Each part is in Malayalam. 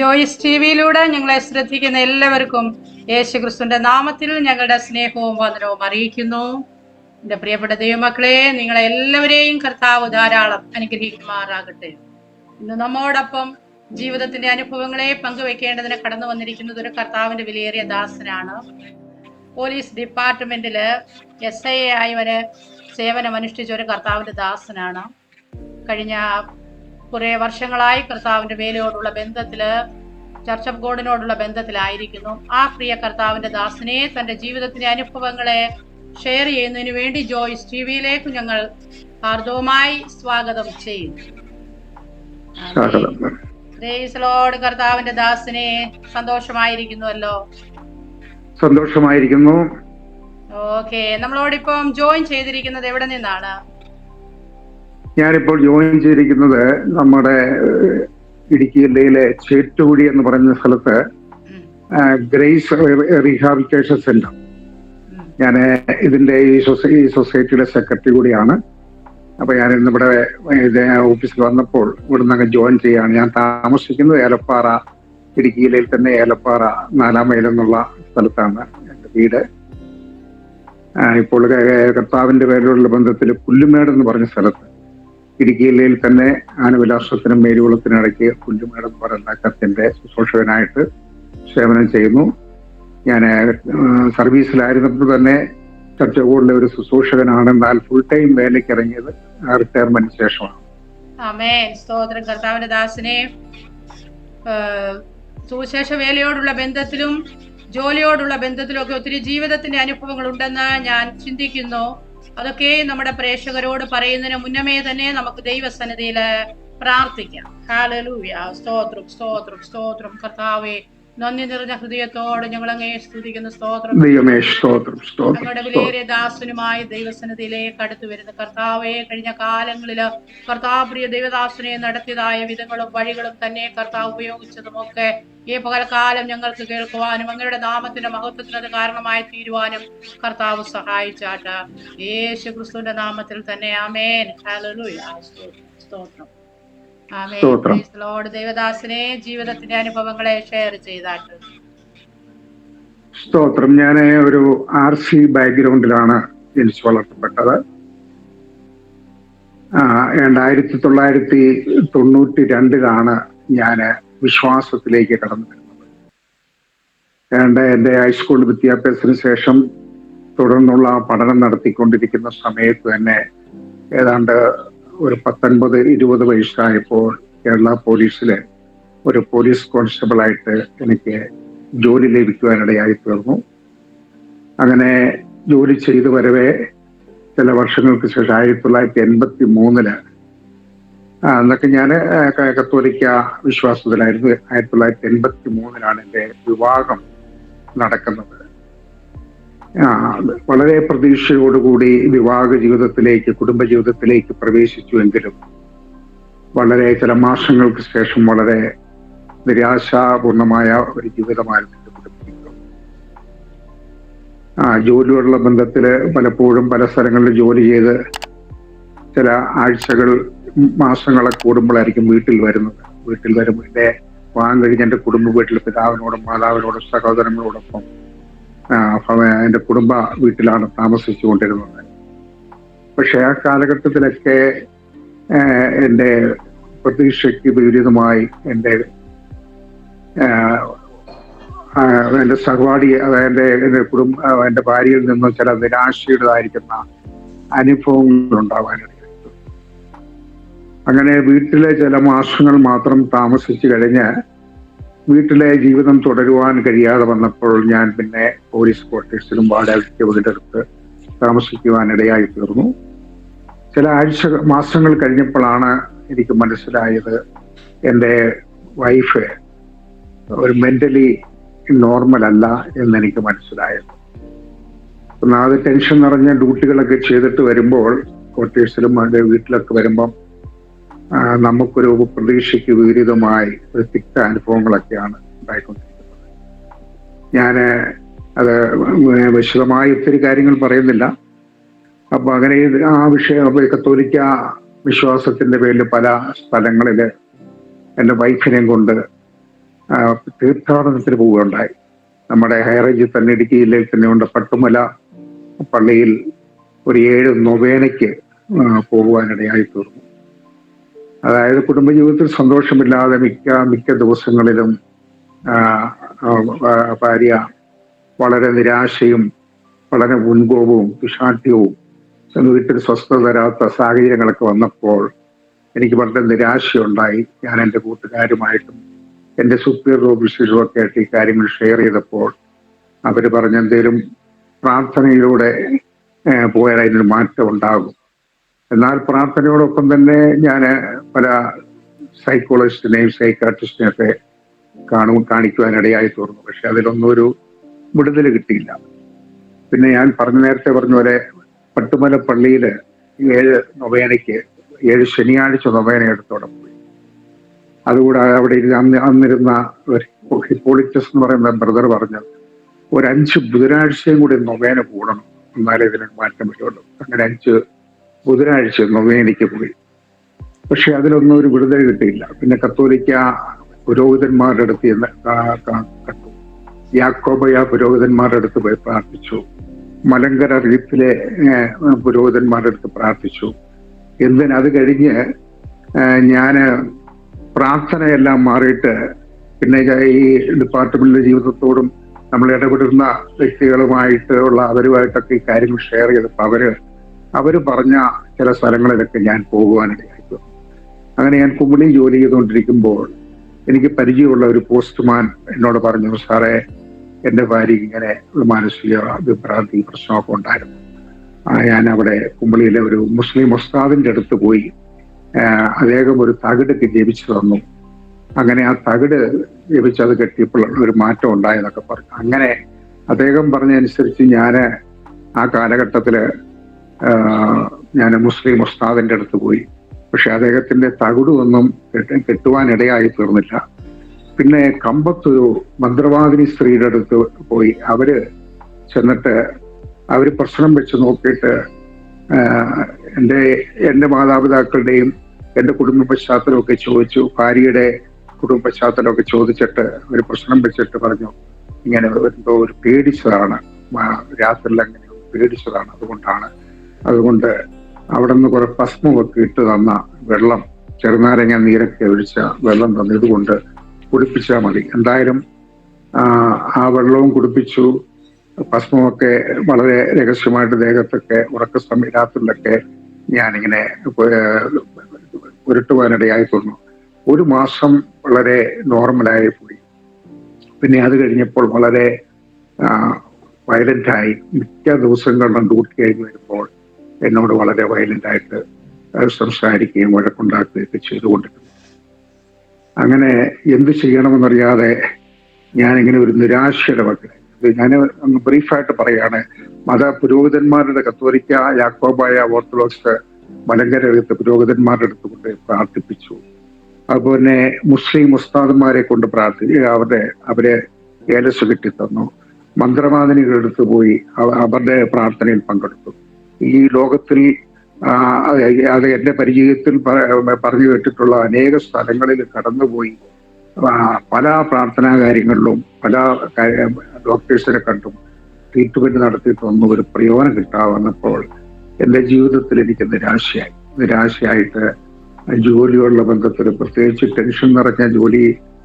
ജോയിസ് ടി വിയിലൂടെ ഞങ്ങളെ ശ്രദ്ധിക്കുന്ന എല്ലാവർക്കും യേശുക്രിസ്തുവിന്റെ നാമത്തിൽ ഞങ്ങളുടെ സ്നേഹവും വന്ദനവും അറിയിക്കുന്നു. എന്റെ പ്രിയപ്പെട്ട ദൈവമക്കളെ, നിങ്ങളെ എല്ലാവരെയും കർത്താവ് ധാരാളം അനുഗ്രഹിക്കുമാറാകട്ടെ. ഇന്ന് നമ്മോടൊപ്പം ജീവിതത്തിന്റെ അനുഭവങ്ങളെ പങ്കുവെക്കേണ്ടതിന് കടന്നു വന്നിരിക്കുന്നത് ഒരു കർത്താവിന്റെ വിലയേറിയ ദാസനാണ്. പോലീസ് ഡിപ്പാർട്ട്മെന്റില് SI ആയി വരെ സേവനമനുഷ്ഠിച്ച ഒരു കർത്താവിന്റെ ദാസനാണ്. കഴിഞ്ഞ കുറെ വർഷങ്ങളായി കർത്താവിന്റെ വേലയോടുള്ള ബന്ധത്തില്, ചർച്ച് ഓഫ് ഗോഡിനോടുള്ള ബന്ധത്തിലായിരിക്കുന്നു. ആ പ്രിയ കർത്താവിന്റെ ദാസനെ തന്റെ ജീവിതത്തിന്റെ അനുഭവങ്ങളെ ഷെയർ ചെയ്യുന്നതിന് വേണ്ടി ജോയിസ് ടി വിയിലേക്ക് ഞങ്ങൾ ഹാർദവുമായി സ്വാഗതം ചെയ്യുന്നു. കർത്താവിന്റെ ദാസനെ സന്തോഷമായിരിക്കുന്നുവല്ലോ? സന്തോഷമായിരിക്കുന്നു. ഓക്കെ, നമ്മളോടിപ്പം ജോയിൻ ചെയ്തിരിക്കുന്നത് എവിടെ നിന്നാണ്? ഞാനിപ്പോൾ ജോയിൻ ചെയ്തിരിക്കുന്നത് നമ്മുടെ ഇടുക്കി ജില്ലയിലെ ചേറ്റുകുടി എന്ന് പറയുന്ന സ്ഥലത്ത് ഗ്രേസ് റീഹാബിലിറ്റേഷൻ സെന്റർ. ഞാൻ ഇതിന്റെ ഈ സൊസൈറ്റിയുടെ സെക്രട്ടറി കൂടിയാണ്. അപ്പൊ ഞാൻ ഇന്നിവിടെ ഓഫീസിൽ വന്നപ്പോൾ ഇവിടുന്ന് അങ്ങ് ജോയിൻ ചെയ്യാണ്. ഞാൻ താമസിക്കുന്നത് ഏലപ്പാറ, ഇടുക്കി ജില്ലയിൽ തന്നെ ഏലപ്പാറ 4 മൈൽ എന്നുള്ള സ്ഥലത്താണ് എൻ്റെ വീട്. ഇപ്പോൾ കർത്താവിന്റെ പേരിലുള്ള ബന്ധത്തിൽ പുല്ലുമേട് എന്ന് പറഞ്ഞ സ്ഥലത്ത്, ഇടുക്കി ജില്ലയിൽ തന്നെ ആനവിലാസത്തിനും മേരുകുളത്തിനും ഇടയ്ക്ക് പുല്ലുമേട് എന്ന് പറയുന്ന കത്തിന്റെ ശുശ്രൂഷകനായിട്ട് സേവനം ചെയ്യുന്നു. ഞാൻ സർവീസിലായിരുന്നപ്പോൾ തന്നെ ചർച്ച് ബോർഡിലെ ഒരു ശുശ്രൂഷകനാണ്. എന്നാൽ ഫുൾ ടൈം വേലയ്ക്ക് ഇറങ്ങിയത് റിട്ടയർമെന്റിന് ശേഷമാണ്. ആമേൻ, സ്തോത്രം. കർത്താവിന്റെ ദാസനെ സുവിശേഷ വേലയോടുള്ള ബന്ധത്തിലും ജോലിയോടുള്ള ബന്ധത്തിലും ഒക്കെ ഒത്തിരി ജീവിതത്തിന്റെ അനുഭവങ്ങൾ ഉണ്ടെന്ന് ഞാൻ ചിന്തിക്കുന്നു. അതൊക്കെ നമ്മുടെ പ്രേക്ഷകരോട് പറയുന്നതിന് മുന്നമേ തന്നെ നമുക്ക് ദൈവസന്നിധിയില് പ്രാർത്ഥിക്കാം. ഹല്ലേലൂയ, സ്തോത്രം സ്തോത്രം സ്തോത്രം. കർത്താവേ, നന്ദി നിറഞ്ഞ ഹൃദയത്തോടെ ഞങ്ങൾ അങ്ങേ സ്തുതിക്കുന്ന സ്തോത്രം. ഞങ്ങളുടെ വിലയേറിയ ദാസനുമായി ദൈവസന്നിധിയിലേക്ക് അടുത്തു വരുന്ന കർത്താവെ, കഴിഞ്ഞ കാലങ്ങളില് കർത്താവ് പ്രിയ ദൈവദാസനെ നടത്തിയതായ വിധങ്ങളും വഴികളും തന്നെ കർത്താവ് ഉപയോഗിച്ചതുമൊക്കെ ഈ പകൽക്കാലം ഞങ്ങൾക്ക് കേൾക്കുവാനും അങ്ങയുടെ നാമത്തിന്റെ മഹത്വത്തിന് അത് കാരണമായി തീരുവാനും കർത്താവ് സഹായിച്ചാട്ട്. യേശു ക്രിസ്തുവിന്റെ നാമത്തിൽ തന്നെ ആമേൻ. ഹല്ലേലൂയ, സ്തോത്രം. ദേവദാസനെ ജീവിതത്തിന്റെ അനുഭവങ്ങളെ ഷെയർ ചെയ്താട്ട്. സ്തോത്രം. ഞാൻ ഒരു RC ബാക്ക്ഗ്രൗണ്ടിലാണ് ജനിച്ചു വളർത്തപ്പെട്ടത്. 1992 ഞാൻ വിശ്വാസത്തിലേക്ക് കടന്നു വരുന്നത്. എൻ്റെ ഹൈസ്കൂൾ വിദ്യാഭ്യാസത്തിന് ശേഷം തുടർന്നുള്ള പഠനം നടത്തിക്കൊണ്ടിരിക്കുന്ന സമയത്ത് തന്നെ ഏതാണ്ട് ഒരു 19-20 വയസ്സായപ്പോൾ കേരള പോലീസിലെ ഒരു പോലീസ് കോൺസ്റ്റബിളായിട്ട് എനിക്ക് ജോലി ലഭിക്കുവാനിടയായി തീർന്നു. അങ്ങനെ ജോലി ചെയ്തു വരവേ ചില വർഷങ്ങൾക്ക് ശേഷം 1983 അന്നൊക്കെ ഞാൻ കത്തോലിക്ക വിശ്വാസത്തിലായിരുന്നു. 1983 എൻ്റെ വിവാഹം നടക്കുന്നത്. വളരെ പ്രതീക്ഷയോടുകൂടി വിവാഹ ജീവിതത്തിലേക്ക്, കുടുംബ ജീവിതത്തിലേക്ക് പ്രവേശിച്ചുവെങ്കിലും വളരെ ചില മാസങ്ങൾക്ക് ശേഷം വളരെ നിരാശാപൂർണമായ ഒരു ജീവിതമായിരുന്നു എൻ്റെ കുടുംബജീവിതം. ജോലിയോടുള്ള ബന്ധത്തില് പലപ്പോഴും പല സ്ഥലങ്ങളിൽ ജോലി ചെയ്ത് ചില ആഴ്ചകൾ, മാസങ്ങളൊക്കെ കൂടുമ്പോഴായിരിക്കും വീട്ടിൽ വരുന്നത്. വീട്ടിൽ വരുമ്പോൾ എൻ്റെ വിവാഹം കഴിഞ്ഞ് എൻ്റെ കുടുംബ വീട്ടിൽ പിതാവിനോടും മാതാവിനോടും സഹോദരങ്ങളോടൊപ്പം എൻ്റെ കുടുംബ വീട്ടിലാണ് താമസിച്ചുകൊണ്ടിരുന്നത്. പക്ഷെ ആ കാലഘട്ടത്തിലൊക്കെ എൻ്റെ പ്രതീക്ഷയ്ക്ക് വിപരീതമായി എൻ്റെ സഹപാഠി, അതായത് എൻ്റെ ഭാര്യയിൽ നിന്നും ചില നിരാശയുടേതായിരിക്കുന്ന അനുഭവങ്ങൾ ഉണ്ടാവാനിടയായി. അങ്ങനെ വീട്ടിലെ ചില മാസങ്ങൾ മാത്രം താമസിച്ചു കഴിഞ്ഞ് വീട്ടിലെ ജീവിതം തുടരുവാൻ കഴിയാതെ വന്നപ്പോൾ ഞാൻ പിന്നെ പോലീസ് ക്വാർട്ടേഴ്സിലും വാടകയ്ക്ക് വീടെടുത്ത് താമസിക്കുവാനിടയായി തീർന്നു. ചില മാസങ്ങൾ കഴിഞ്ഞപ്പോഴാണ് എനിക്ക് മനസ്സിലായത് എൻ്റെ വൈഫ് ഒരു മെന്റലി നോർമൽ അല്ല എന്നെനിക്ക് മനസ്സിലായത്. ഒന്നാമത് ടെൻഷൻ നിറഞ്ഞ ഡ്യൂട്ടികളൊക്കെ ചെയ്തിട്ട് വരുമ്പോൾ, ക്വാർട്ടേഴ്സിലും അതിൻ്റെ വീട്ടിലൊക്കെ വരുമ്പം നമുക്കൊരു പ്രതീക്ഷയ്ക്ക് വിപരീതമായി ഒരു തിക്ത അനുഭവങ്ങളൊക്കെയാണ് ഉണ്ടായിക്കൊണ്ടിരിക്കുന്നത്. ഞാൻ അത് വിശദമായി ഒത്തിരി കാര്യങ്ങൾ പറയുന്നില്ല. അപ്പൊ അങ്ങനെ ആ വിഷയം, കത്തോലിക്ക വിശ്വാസത്തിന്റെ പേരിൽ പല സ്ഥലങ്ങളില് എൻ്റെ വൈഫിനെയും കൊണ്ട് തീർത്ഥാടനത്തിന് പോവുകയുണ്ടായി. നമ്മുടെ ഹൈറേഞ്ചിൽ തന്നെ, ഇടുക്കി ജില്ലയിൽ തന്നെ ഉണ്ട് പട്ടുമല പള്ളിയിൽ ഒരു 7 നൊവേനയ്ക്ക് പോകുവാനിടയായി തീർന്നു. അതായത് കുടുംബജീവിതത്തിൽ സന്തോഷമില്ലാതെ മിക്ക ദിവസങ്ങളിലും ഭാര്യ വളരെ നിരാശയും വളരെ മുൻകോപവും ദുശാഠ്യവും വീട്ടിൽ സ്വസ്ഥത തരാത്ത സാഹചര്യങ്ങളൊക്കെ വന്നപ്പോൾ എനിക്ക് വളരെ നിരാശയുണ്ടായി. ഞാൻ എൻ്റെ കൂട്ടുകാരുമായിട്ടും എൻ്റെ സുപ്പീരിയർ ഓഫീസറും ഒക്കെ ആയിട്ട് ഈ കാര്യങ്ങൾ ഷെയർ ചെയ്തപ്പോൾ അവർ പറഞ്ഞ എന്തേലും പ്രാർത്ഥനയിലൂടെ പോയാൽ അതിനൊരു മാറ്റം ഉണ്ടാകും. എന്നാൽ പ്രാർത്ഥനയോടൊപ്പം തന്നെ ഞാൻ പല സൈക്കോളജിസ്റ്റിനെയും സൈക്കാട്രിസ്റ്റിനെയും ഒക്കെ കാണിക്കുവാനിടയായി തീർന്നു. പക്ഷെ അതിലൊന്നും ഒരു വിടുതൽ കിട്ടിയില്ല. പിന്നെ ഞാൻ നേരത്തെ പറഞ്ഞ പോലെ പട്ടുമല പള്ളിയിൽ 7 നൊവേനയ്ക്ക് 7 ശനിയാഴ്ച നൊവേന എടുത്തോടെ പോയി. അതുകൂടാതെ അവിടെ അന്നിരുന്ന ഹിപ്പോളിറ്റസ് എന്ന് പറയുന്ന ബ്രദർ പറഞ്ഞു, ഒരു 5 ബുധനാഴ്ചയും കൂടി നൊവേന കൂടണം, എന്നാലേ ഇതിനൊരു മാറ്റം വരുള്ളൂ. അങ്ങനെ 5 ബുധനാഴ്ച നൊവേനയ്ക്ക് പോയി. പക്ഷെ അതിലൊന്നും ഒരു വിടുതൽ കിട്ടിയില്ല. പിന്നെ കത്തോലിക്ക പുരോഹിതന്മാരുടെ അടുത്ത് കണ്ടു. യാക്കോബയ പുരോഹിതന്മാരുടെ അടുത്ത് പോയി പ്രാർത്ഥിച്ചു. മലങ്കര റീത്തിലെ പുരോഹിതന്മാരുടെ അടുത്ത് പ്രാർത്ഥിച്ചു. അത് കഴിഞ്ഞ് ഞാന് പ്രാർത്ഥനയെല്ലാം മാറിയിട്ട് പിന്നെ ഈ ഡിപ്പാർട്ട്മെന്റിലെ ജീവിതത്തോടും നമ്മൾ ഇടപെടുന്ന വ്യക്തികളുമായിട്ടുള്ള അവരുമായിട്ടൊക്കെ ഈ കാര്യങ്ങൾ ഷെയർ ചെയ്തപ്പോൾ അവര് പറഞ്ഞ ചില സ്ഥലങ്ങളിലൊക്കെ ഞാൻ പോകുവാനിടയായി. അങ്ങനെ ഞാൻ കുമിളി ജോലി ചെയ്തുകൊണ്ടിരിക്കുമ്പോൾ എനിക്ക് പരിചയമുള്ള ഒരു പോസ്റ്റ്മാൻ എന്നോട് പറഞ്ഞു, സാറേ, എൻ്റെ ഭാര്യയ്ക്ക് ഇങ്ങനെ ഒരു മാനസിക വിഭ്രാന്തി പ്രശ്നമൊക്കെ ഉണ്ടായിരുന്നു. ഞാൻ അവിടെ കുമ്പളിയിലെ ഒരു മുസ്ലിം ഉസ്താദിന്റെ അടുത്ത് പോയി. അദ്ദേഹം ഒരു തകിടൊക്കെ ജപിച്ചു തന്നു. അങ്ങനെ ആ തകിട് ജപിച്ച് അത് കെട്ടിയപ്പോൾ ഒരു മാറ്റം ഉണ്ടായെന്നൊക്കെ പറഞ്ഞു. അങ്ങനെ അദ്ദേഹം പറഞ്ഞതനുസരിച്ച് ഞാൻ ആ കാലഘട്ടത്തില് ഞാൻ മുസ്ലിം ഉസ്താദിന്റെ അടുത്ത് പോയി. പക്ഷെ അദ്ദേഹത്തിന്റെ തകിടൊന്നും കെട്ടുവാനിടയായി തീർന്നില്ല. പിന്നെ കമ്പത്തൊരു മന്ത്രവാദിനി സ്ത്രീയുടെ അടുത്ത് പോയി. അവര് ചെന്നിട്ട് അവര് പ്രശ്നം വെച്ച് നോക്കിയിട്ട് എൻ്റെ മാതാപിതാക്കളുടെയും എൻ്റെ കുടുംബ പശ്ചാത്തലമൊക്കെ ചോദിച്ചു. ഭാര്യയുടെ കുടുംബ പശ്ചാത്തലമൊക്കെ ചോദിച്ചിട്ട് ഒരു പ്രശ്നം വെച്ചിട്ട് പറഞ്ഞു, ഇങ്ങനെ എന്തോ ഒരു പേടിച്ചതാണ്, രാത്രിയിൽ അങ്ങനെ പേടിച്ചതാണ്, അതുകൊണ്ട് അവിടെ നിന്ന് കുറെ ഭസ്മമൊക്കെ ഇട്ട് തന്ന വെള്ളം, ചെറുനാരങ്ങ നീരൊക്കെ ഒഴിച്ച വെള്ളം തന്നു, ഇതുകൊണ്ട് കുടിപ്പിച്ചാൽ മതി. എന്തായാലും ആ വെള്ളവും കുടിപ്പിച്ചു. ഭസ്മമൊക്കെ വളരെ രഹസ്യമായിട്ട് ദേഹത്തൊക്കെ രാത്രിയിലൊക്കെ ഞാനിങ്ങനെ ഉരുട്ടുവാനിടയായി തോന്നുന്നു. 1 മാസം വളരെ നോർമലായി പോയി. പിന്നെ അത് കഴിഞ്ഞപ്പോൾ വളരെ വയലന്റായി. മിക്ക ദിവസങ്ങളിലും ഡ്യൂട്ടി കഴിഞ്ഞ് വരുമ്പോൾ എന്നോട് വളരെ വയലന്റായിട്ട് സംസാരിക്കുകയും വഴക്കുണ്ടാക്കുകയൊക്കെ ചെയ്തുകൊണ്ടിരുന്നു. അങ്ങനെ എന്ത് ചെയ്യണമെന്നറിയാതെ ഞാനിങ്ങനെ ഒരു നിരാശയുടെ വക്കിലായി. ഞാൻ ഒന്ന് ബ്രീഫായിട്ട് പറയാണ്. പുരോഹിതന്മാരുടെ കത്തോലിക്ക, യാക്കോബായ, ഓർത്തഡോക്സ്, മലങ്കര പുരോഹിതന്മാരുടെ അടുത്ത് കൊണ്ട് പ്രാർത്ഥിപ്പിച്ചു. അതുപോലെ മുസ്ലിം ഉസ്താദന്മാരെ കൊണ്ട് അവരെ ഏലസ് കിട്ടി തന്നു. മന്ത്രവാദിനികളുടെ അടുത്ത് പോയി അവരുടെ പ്രാർത്ഥനയിൽ പങ്കെടുത്തു. ഈ ലോകത്തിൽ അത് എൻ്റെ പരിചയത്തിൽ പറഞ്ഞു കേട്ടിട്ടുള്ള അനേക സ്ഥലങ്ങളിൽ കടന്നുപോയി പല പ്രാർത്ഥനാ കാര്യങ്ങളിലും പല ഡോക്ടേഴ്സിനെ കണ്ടും ട്രീറ്റ്മെന്റ് നടത്തിയിട്ടൊന്നും ഒരു പ്രയോജനം കിട്ടാവുന്നപ്പോൾ എൻ്റെ ജീവിതത്തിൽ എനിക്ക് നിരാശയായിട്ട് ജോലിയുള്ള ബന്ധത്തിൽ, പ്രത്യേകിച്ച് ടെൻഷൻ നിറഞ്ഞ ജോലി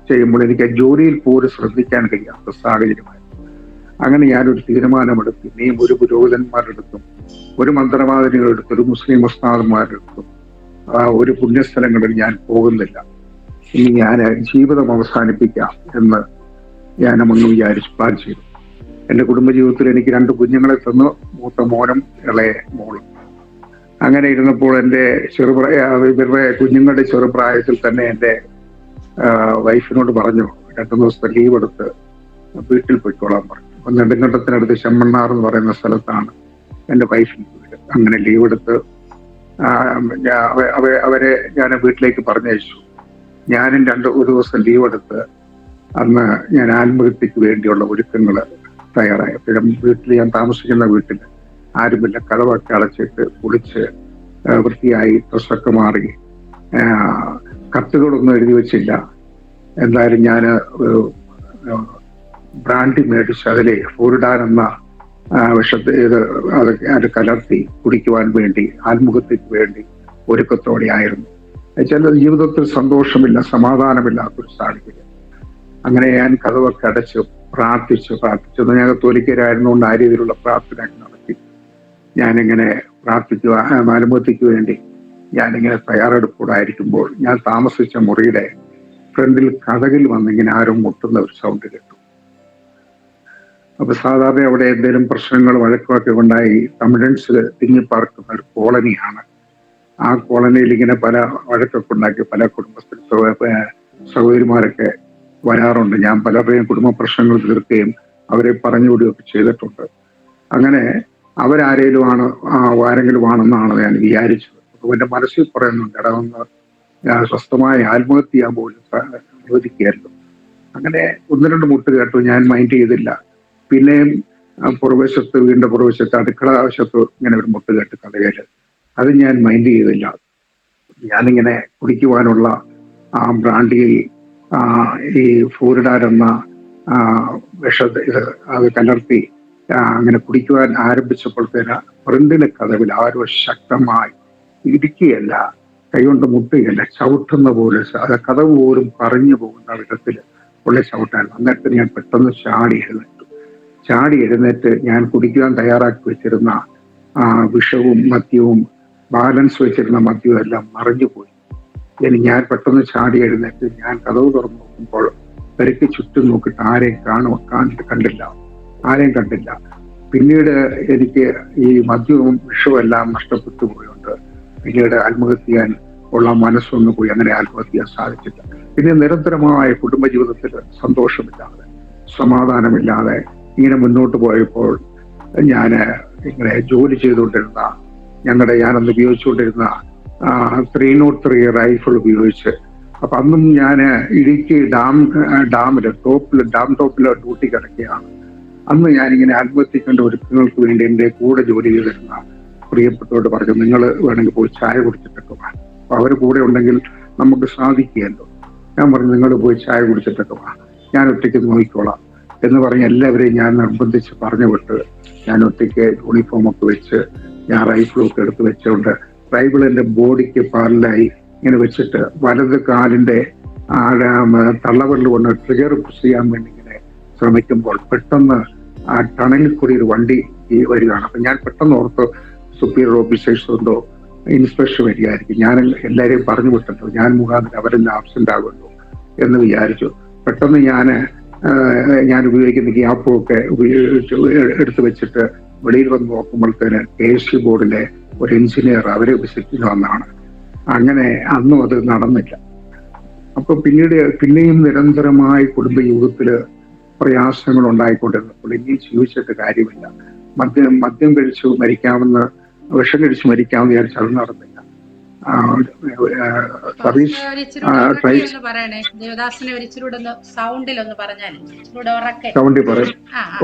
ചെയ്യുമ്പോൾ എനിക്ക് ജോലിയിൽ പോലും ശ്രദ്ധിക്കാൻ കഴിയാത്ത സാഹചര്യമായിരുന്നു. അങ്ങനെ ഞാനൊരു തീരുമാനമെടുത്ത് ഇനിയും ഒരു പുരോഹിതന്മാരുടെ അടുത്തും ഒരു മന്ത്രവാദിനികളുടെ അടുത്തും ഒരു മുസ്ലിം ഉസ്താദന്മാരുടെ അടുത്തും ഒരു പുണ്യസ്ഥലങ്ങളിൽ ഞാൻ പോകുന്നില്ല. ഇനി ഞാൻ ജീവിതം അവസാനിപ്പിക്കാം എന്ന് ഞാൻ മുന്നും വിചാരിച്ച് പ്ലാൻ ചെയ്തു. എൻ്റെ കുടുംബജീവിതത്തിൽ എനിക്ക് 2 കുഞ്ഞുങ്ങളെ തന്നു, മൂത്ത മോനും ഇളയ മോളും. അങ്ങനെ ഇരുന്നപ്പോൾ എൻ്റെ ഇവരുടെ കുഞ്ഞുങ്ങളുടെ ചെറുപ്രായത്തിൽ തന്നെ എൻ്റെ വൈഫിനോട് പറഞ്ഞു, 2 ദിവസത്തെ ലീവ് എടുത്ത് വീട്ടിൽ പോയിക്കോളാൻ പറഞ്ഞു. നെടുങ്കണ്ടത്തിനടുത്ത് ചെമ്മണ്ണാർ എന്ന് പറയുന്ന സ്ഥലത്താണ് എൻ്റെ വൈഫിൻ്റെ വീട്. അങ്ങനെ ലീവ് എടുത്ത് അവരെ ഞാൻ വീട്ടിലേക്ക് പറഞ്ഞയച്ചു. ഞാനും 1 ദിവസം ലീവ് എടുത്ത് അന്ന് ഞാൻ ആത്മഹത്യക്ക് വേണ്ടിയുള്ള ഒരുക്കങ്ങൾ തയ്യാറായി. വീട്ടിൽ ഞാൻ താമസിക്കുന്ന വീട്ടിൽ ആരുമില്ല. കടവൊക്കെ അടച്ചിട്ട് കുളിച്ച് വൃത്തിയായി ഡ്രസ്സൊക്കെ മാറി, കത്തുകളൊന്നും എഴുതി വെച്ചില്ല. എന്തായാലും ഞാൻ ബ്രാൻഡി മേടിച്ച് അതിലെ ഫ്ലൂറിഡാൻ എന്ന വിഷത്തെ അത് കലർത്തി കുടിക്കുവാൻ വേണ്ടി ആത്മഹത്യക്ക് വേണ്ടി ഒരുക്കത്തോടെ ആയിരുന്നു. ചില ജീവിതത്തിൽ സന്തോഷമില്ല, സമാധാനമില്ലാത്തൊരു സാഹചര്യം. അങ്ങനെ ഞാൻ കതവൊക്കെ അടച്ച് പ്രാർത്ഥിച്ചു. ഞാൻ കത്തോലിക്കരായിരുന്നുകൊണ്ട് ആ രീതിയിലുള്ള പ്രാർത്ഥനയൊക്കെ നടത്തി. ഞാനിങ്ങനെ പ്രാർത്ഥിക്കുക, ആത്മഹത്യക്ക് വേണ്ടി ഞാനിങ്ങനെ തയ്യാറെടുപ്പോടായിരിക്കുമ്പോൾ ഞാൻ താമസിച്ച മുറിയുടെ ഫ്രണ്ടിൽ കതകിൽ വന്നിങ്ങനെ ആരോ മുട്ടുന്ന ഒരു സൗണ്ട് കേട്ടു. അപ്പൊ സാധാരണ അവിടെ എന്തെങ്കിലും പ്രശ്നങ്ങൾ വഴക്കൊക്കെ ഉണ്ടായി തമിഴൻസിൽ തിങ്ങിപ്പാർക്കുന്ന ഒരു കോളനിയാണ്. ആ കോളനിയിൽ ഇങ്ങനെ പല വഴക്കൊക്കെ ഉണ്ടാക്കി പല കുടുംബത്തിൽ സഹോദരിമാരൊക്കെ വരാറുണ്ട്. ഞാൻ പലരുടെയും കുടുംബ പ്രശ്നങ്ങൾ തീർക്കുകയും അവരെ പറഞ്ഞുവിടുകയൊക്കെ ചെയ്തിട്ടുണ്ട്. അങ്ങനെ ആരെങ്കിലും ആണെന്നാണ് ഞാൻ വിചാരിച്ചത്. അപ്പൊ എന്റെ മനസ്സിൽ പറയുന്നുണ്ട്, ഇടവന്ന് സ്വസ്ഥമായ ആത്മഹത്യ ചെയ്യാൻ പോലും അനുവദിക്കുകയായിരുന്നു. അങ്ങനെ 1-2 മുട്ട് കേട്ടു, ഞാൻ മൈൻഡ് ചെയ്തില്ല. പിന്നെയും വീണ്ടും പുറവശത്ത് അടുക്കള വശത്ത് ഇങ്ങനെ ഒരു മുട്ട് കേട്ട് കഥകയില്, അത് ഞാൻ മൈൻഡ് ചെയ്തില്ല. ഞാനിങ്ങനെ കുടിക്കുവാനുള്ള ആ ബ്രാൻഡിയിൽ ഈ ഫ്ലൂറിഡാൻ എന്ന അത് കലർത്തി അങ്ങനെ കുടിക്കുവാൻ ആരംഭിച്ചപ്പോഴത്തേന് ഫ്രണ്ടിലെ കഥവിൽ ആരോ ശക്തമായി ഇടിക്കുകയല്ല, കൈകൊണ്ട് മുട്ടുകയല്ല, ചവിട്ടുന്ന പോലെ അത് കഥവ് പോലും പറഞ്ഞു പോകുന്ന വിധത്തിൽ ഉള്ള ചവിട്ടായിരുന്നു. അന്നേരത്തിന് ഞാൻ പെട്ടെന്ന് ചാടി എഴുന്നേറ്റ് ഞാൻ കുടിക്കുവാൻ തയ്യാറാക്കി വെച്ചിരുന്ന വിഷവും മദ്യവും ബാലൻസ് വെച്ചിരുന്ന മദ്യവും എല്ലാം മറിഞ്ഞുപോയി. ഞാൻ പെട്ടെന്ന് ചാടി എഴുന്നേറ്റ് ഞാൻ കതവ് തുറന്നു നോക്കുമ്പോൾ പെരയ്ക്ക് ചുറ്റും നോക്കിയിട്ട് ആരെയും കണ്ടില്ല. പിന്നീട് എനിക്ക് ഈ മദ്യവും വിഷവും എല്ലാം നഷ്ടപ്പെട്ടു പോയുണ്ട്. പിന്നീട് ആത്മഹത്യ ചെയ്യാൻ ഉള്ള മനസ്സൊന്നു പോയി. അങ്ങനെ ആത്മഹത്യ ചെയ്യാൻ സാധിച്ചില്ല. പിന്നെ നിരന്തരമായ കുടുംബജീവിതത്തിൽ സന്തോഷമില്ലാതെ സമാധാനമില്ലാതെ ഇങ്ങനെ മുന്നോട്ട് പോയപ്പോൾ ഞാൻ ഇങ്ങനെ ജോലി ചെയ്തുകൊണ്ടിരുന്ന ഞാനന്ന് ഉപയോഗിച്ചുകൊണ്ടിരുന്ന 303 റൈഫിൾ ഉപയോഗിച്ച്, അപ്പൊ അന്നും ഞാൻ ഇടുക്കി ഡാം ടോപ്പിൽ ഡ്യൂട്ടി കിടക്കുകയാണ്. അന്ന് ഞാനിങ്ങനെ ആത്മഹത്യക്കേണ്ട ഒരുക്കങ്ങൾക്ക് വേണ്ടി എൻ്റെ കൂടെ ജോലി ചെയ്തിരുന്ന പ്രിയപ്പെട്ടവരോട് പറഞ്ഞു, നിങ്ങൾ വേണമെങ്കിൽ പോയി ചായ കുടിച്ചിട്ടൊക്കെ വാ. അപ്പൊ അവർ കൂടെ ഉണ്ടെങ്കിൽ നമുക്ക് സാധിക്കുകയല്ലോ. ഞാൻ പറഞ്ഞു, നിങ്ങൾ പോയി ചായ കുടിച്ചിട്ടൊക്കെ വാ, ഞാൻ ഒറ്റയ്ക്ക് നോക്കിക്കോളാം എന്ന് പറഞ്ഞ് എല്ലാവരെയും ഞാൻ നിർബന്ധിച്ച് പറഞ്ഞു വിട്ട് ഞാൻ ഒറ്റയ്ക്ക് യൂണിഫോമൊക്കെ വെച്ച് ഞാൻ റൈഫിളൊക്കെ എടുത്ത് വെച്ചുകൊണ്ട് റൈഫിൾ എൻ്റെ ബോഡിക്ക് പാരലായി ഇങ്ങനെ വെച്ചിട്ട് വലത് കാലിന്റെ തള്ളവരൽ കൊണ്ട് ട്രിഗർ പുഷ് ചെയ്യാൻ വേണ്ടി ഇങ്ങനെ ശ്രമിക്കുമ്പോൾ പെട്ടെന്ന് ആ ടണലിൽ കൂടി ഒരു വണ്ടി വരികയാണ്. അപ്പൊ ഞാൻ പെട്ടെന്ന് ഓർത്ത് സുപ്പീരിയർ ഓഫീസേഴ്സ് ഉണ്ടോ, ഇൻസ്പെക്ഷൻ വരികയായിരിക്കും, ഞാൻ എല്ലാവരെയും പറഞ്ഞു വിട്ടല്ലോ, ഞാൻ മുഖാന്തരം അവരെല്ലാം ആബ്സെന്റ് ആകുമല്ലോ എന്ന് വിചാരിച്ചു. പെട്ടെന്ന് ഞാൻ ഉപയോഗിക്കുന്ന ഗ്യാപ്പൊക്കെ എടുത്തു വെച്ചിട്ട് വെളിയിൽ വന്ന് നോക്കുമ്പോഴത്തേന് KSC ബോർഡിലെ ഒരു എഞ്ചിനീയർ അവരെ വിസിറ്റിന് വന്നാണ്. അങ്ങനെ അന്നും അത് നടന്നില്ല. അപ്പൊ പിന്നെയും നിരന്തരമായി കുടുംബജീവിതത്തില് പ്രയാസങ്ങൾ ഉണ്ടായിക്കൊണ്ടിരുന്നപ്പോൾ ഇനിയും ജീവിച്ചിട്ട് കാര്യമില്ല. മദ്യം കഴിച്ചു മരിക്കാമെന്ന്, വിഷം കഴിച്ച് മരിക്കാമെന്ന് വിചാരിച്ചാൽ അത് നടന്നില്ല. സൗണ്ടിൽ പറയും,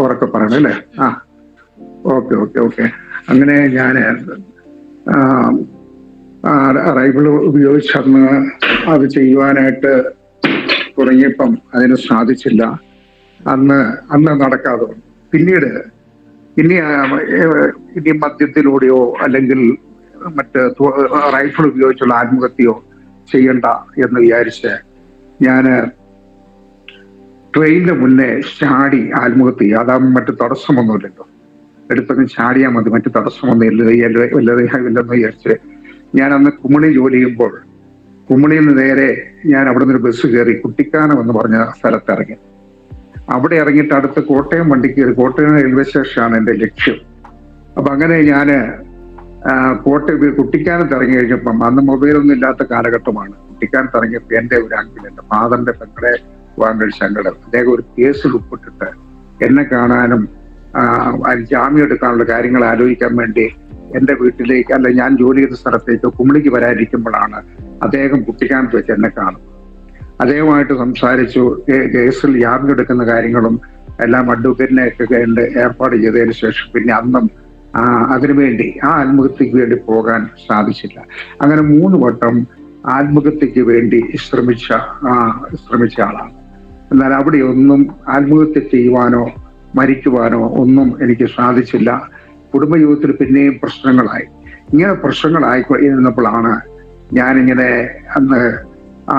ഉറക്കെ പറയണം അല്ലേ? ഓക്കെ. അങ്ങനെ ഞാൻ റൈഫിൾ ഉപയോഗിച്ചന്ന് അത് ചെയ്യുവാനായിട്ട് തുടങ്ങിയപ്പം അതിന് സാധിച്ചില്ല. അന്ന് നടക്കാതെ ഇനി മദ്യത്തിലൂടെയോ അല്ലെങ്കിൽ മറ്റ് റൈഫിൾ ഉപയോഗിച്ചുള്ള ആത്മഹത്യയോ ചെയ്യണ്ട എന്ന് വിചാരിച്ച് ഞാൻ ട്രെയിനിന് മുന്നേ ചാടി ആത്മഹത്യ ചെയ്യുക. അതാകുമ്പോൾ മറ്റു തടസ്സമൊന്നുമില്ലല്ലോ, എടുത്തൊക്കെ ചാടിയാൽ മതി, മറ്റു തടസ്സമൊന്നുമില്ലെന്ന് വിചാരിച്ച് ഞാൻ അന്ന് കുമളി ജോലി ചെയ്യുമ്പോൾ കുമളിയിൽ നിന്ന് നേരെ ഞാൻ അവിടെ നിന്നൊരു ബസ് കയറി കുട്ടിക്കാനം എന്ന് പറഞ്ഞ സ്ഥലത്ത് ഇറങ്ങി. അവിടെ ഇറങ്ങിയിട്ട് അടുത്ത് കോട്ടയം വണ്ടി കയറി. കോട്ടയം റെയിൽവേ സ്റ്റേഷനാണ് എൻ്റെ ലക്ഷ്യം. അപ്പൊ അങ്ങനെ ഞാൻ കുട്ടിക്കാനത്ത് ഇറങ്ങി കഴിഞ്ഞപ്പം അന്ന് മൊബൈലൊന്നും ഇല്ലാത്ത കാലഘട്ടമാണ്. കുട്ടിക്കാനത്ത് ഇറങ്ങിയപ്പോൾ എൻ്റെ ഒരു അങ്കിൾ, എൻ്റെ ഫാദറിന്റെ പെങ്ങളെ വിവാഹം കഴിച്ച അങ്കിള്, അദ്ദേഹം ഒരു കേസിൽ ഉൾപ്പെട്ടിട്ട് എന്നെ കാണാനും ജാമ്യം എടുക്കാനുള്ള കാര്യങ്ങൾ ആലോചിക്കാൻ വേണ്ടി എൻ്റെ വീട്ടിലേക്ക്, അല്ല ഞാൻ ജോലി ചെയ്ത സ്ഥലത്തേക്ക് കുമളിക്ക് വരാനിരിക്കുമ്പോഴാണ് അദ്ദേഹം കുട്ടിക്കാനത്ത് വെച്ച് എന്നെ കാണുന്നത്. അദ്ദേഹമായിട്ട് സംസാരിച്ചു. കേസിൽ ജാമ്യം എടുക്കുന്ന കാര്യങ്ങളും എല്ലാം അഡ്വക്കേറ്റിനെയൊക്കെ കണ്ട് ഏർപ്പാട് ചെയ്തതിന് ശേഷം പിന്നെ അന്നും അതിനുവേണ്ടി ആത്മഹത്യക്ക് വേണ്ടി പോകാൻ സാധിച്ചില്ല. അങ്ങനെ 3 വട്ടം ആത്മഹത്യക്ക് വേണ്ടി ശ്രമിച്ച ആളാണ്. എന്നാൽ അവിടെ ഒന്നും ആത്മഹത്യ ചെയ്യുവാനോ മരിക്കുവാനോ ഒന്നും എനിക്ക് സാധിച്ചില്ല. കുടുംബജീവിതത്തിൽ പിന്നെയും പ്രശ്നങ്ങളായി. ഇങ്ങനെ പ്രശ്നങ്ങളായി ഇരുന്നപ്പോഴാണ് ഞാനിങ്ങനെ അന്ന്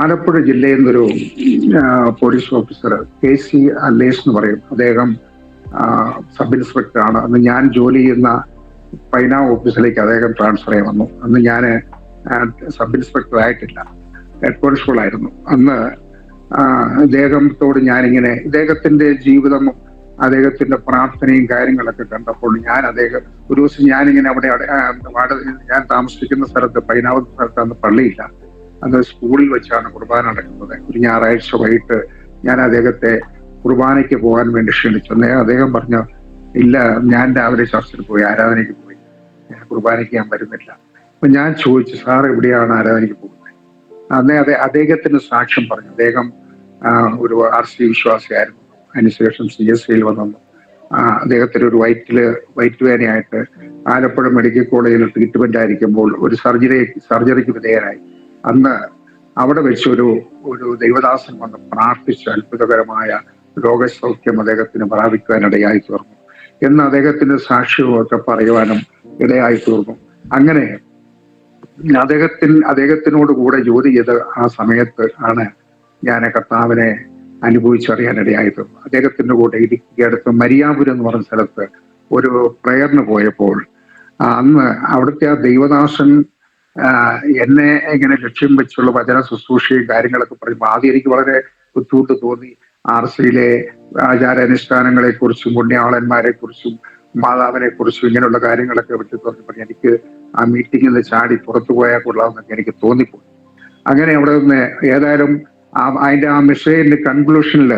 ആലപ്പുഴ ജില്ലയിൽ നിന്നൊരു പോലീസ് ഓഫീസർ KC അല്ലേസ് എന്ന് പറയും, അദ്ദേഹം സബ് ഇൻസ്പെക്ടറാണ്. അന്ന് ഞാൻ ജോലി ചെയ്യുന്ന പൈനാവ് ഓഫീസിലേക്ക് അദ്ദേഹം ട്രാൻസ്ഫർ ആയി വന്നു. അന്ന് ഞാൻ സബ് ഇൻസ്പെക്ടർ ആയിട്ടില്ല, ഹെഡ് കോൺസ്റ്റബിൾ ആയിരുന്നു. അന്ന് അദ്ദേഹത്തോട് ഞാനിങ്ങനെ ഇദ്ദേഹത്തിന്റെ ജീവിതം, അദ്ദേഹത്തിന്റെ പ്രാർത്ഥനയും കാര്യങ്ങളൊക്കെ കണ്ടപ്പോൾ ഒരു ദിവസം ഞാനിങ്ങനെ അവിടെ ഞാൻ താമസിക്കുന്ന സ്ഥലത്ത്, പൈനാവ് സ്ഥലത്ത് അന്ന് പള്ളിയില്ല, അന്ന് സ്കൂളിൽ വെച്ചാണ് കുർബാന നടക്കുന്നത്. ഒരു ഞായറാഴ്ച വൈകിട്ട് ഞാൻ അദ്ദേഹത്തെ കുർബാനയ്ക്ക് പോകാൻ വേണ്ടി ക്ഷണിച്ചു. അദ്ദേഹം പറഞ്ഞു, ഇല്ല, ഞാൻ രാവിലെ ചർച്ചിൽ പോയി, ആരാധനയ്ക്ക് പോയി, കുർബാനയ്ക്ക് ഞാൻ വരുന്നില്ല. അപ്പൊ ഞാൻ ചോദിച്ചു, സാർ എവിടെയാണ് ആരാധനയ്ക്ക് പോകുന്നത്? അദ്ദേഹത്തിന് സാക്ഷ്യം പറഞ്ഞു. അദ്ദേഹം ഒരു RC വിശ്വാസിയായിരുന്നു. അതിനുശേഷം CSIയിൽ വന്നു. അദ്ദേഹത്തിന് ഒരു വയറ്റ് വേനയായിട്ട് ആലപ്പുഴ മെഡിക്കൽ കോളേജിൽ ട്രീറ്റ്മെന്റ് ആയിരിക്കുമ്പോൾ ഒരു സർജറിക്ക് വിധേയനായി. അന്ന് അവിടെ വെച്ച് ഒരു ദൈവദാസൻ വന്ന് പ്രാർത്ഥിച്ച് അത്ഭുതകരമായ രോഗസൗഖ്യം അദ്ദേഹത്തിന് പ്രാപിക്കുവാനിടയായി തീർന്നു എന്ന് അദ്ദേഹത്തിന്റെ സാക്ഷ്യവുമൊക്കെ പറയുവാനും ഇടയായി തീർന്നു. അങ്ങനെ അദ്ദേഹത്തിനോട് കൂടെ ജോലി ചെയ്ത് ആ സമയത്ത് ആണ് ഞാൻ കർത്താവിനെ അനുഭവിച്ചറിയാനിടയായി തീർന്നു. അദ്ദേഹത്തിന്റെ കൂടെ ഇടുക്കി അടുത്ത് മരിയാപുരം എന്ന് പറഞ്ഞ സ്ഥലത്ത് ഒരു പ്രയറിന് പോയപ്പോൾ അന്ന് അവിടുത്തെ ആ ദൈവദാസൻ എന്നെ ഇങ്ങനെ ലക്ഷ്യം വെച്ചുള്ള വചന ശുശ്രൂഷയും കാര്യങ്ങളൊക്കെ പറയുമ്പോൾ ആദ്യം എനിക്ക് വളരെ ബുദ്ധിമുട്ട് തോന്നി. RCയിലെ ആചാരാനുഷ്ഠാനങ്ങളെ കുറിച്ചും പുണ്യാളന്മാരെ കുറിച്ചും മാതാവിനെ കുറിച്ചും ഇങ്ങനെയുള്ള കാര്യങ്ങളൊക്കെ വിട്ടു തോന്നിപ്പോൾ എനിക്ക് ആ മീറ്റിങ്ങിൽ നിന്ന് ചാടി പുറത്തു പോയാൽ കൊള്ളാമെന്നൊക്കെ എനിക്ക് തോന്നിപ്പോയി. അങ്ങനെ അവിടെ നിന്ന് ഏതായാലും അതിന്റെ ആ മെസ്സേജിന്റെ കൺക്ലൂഷനിൽ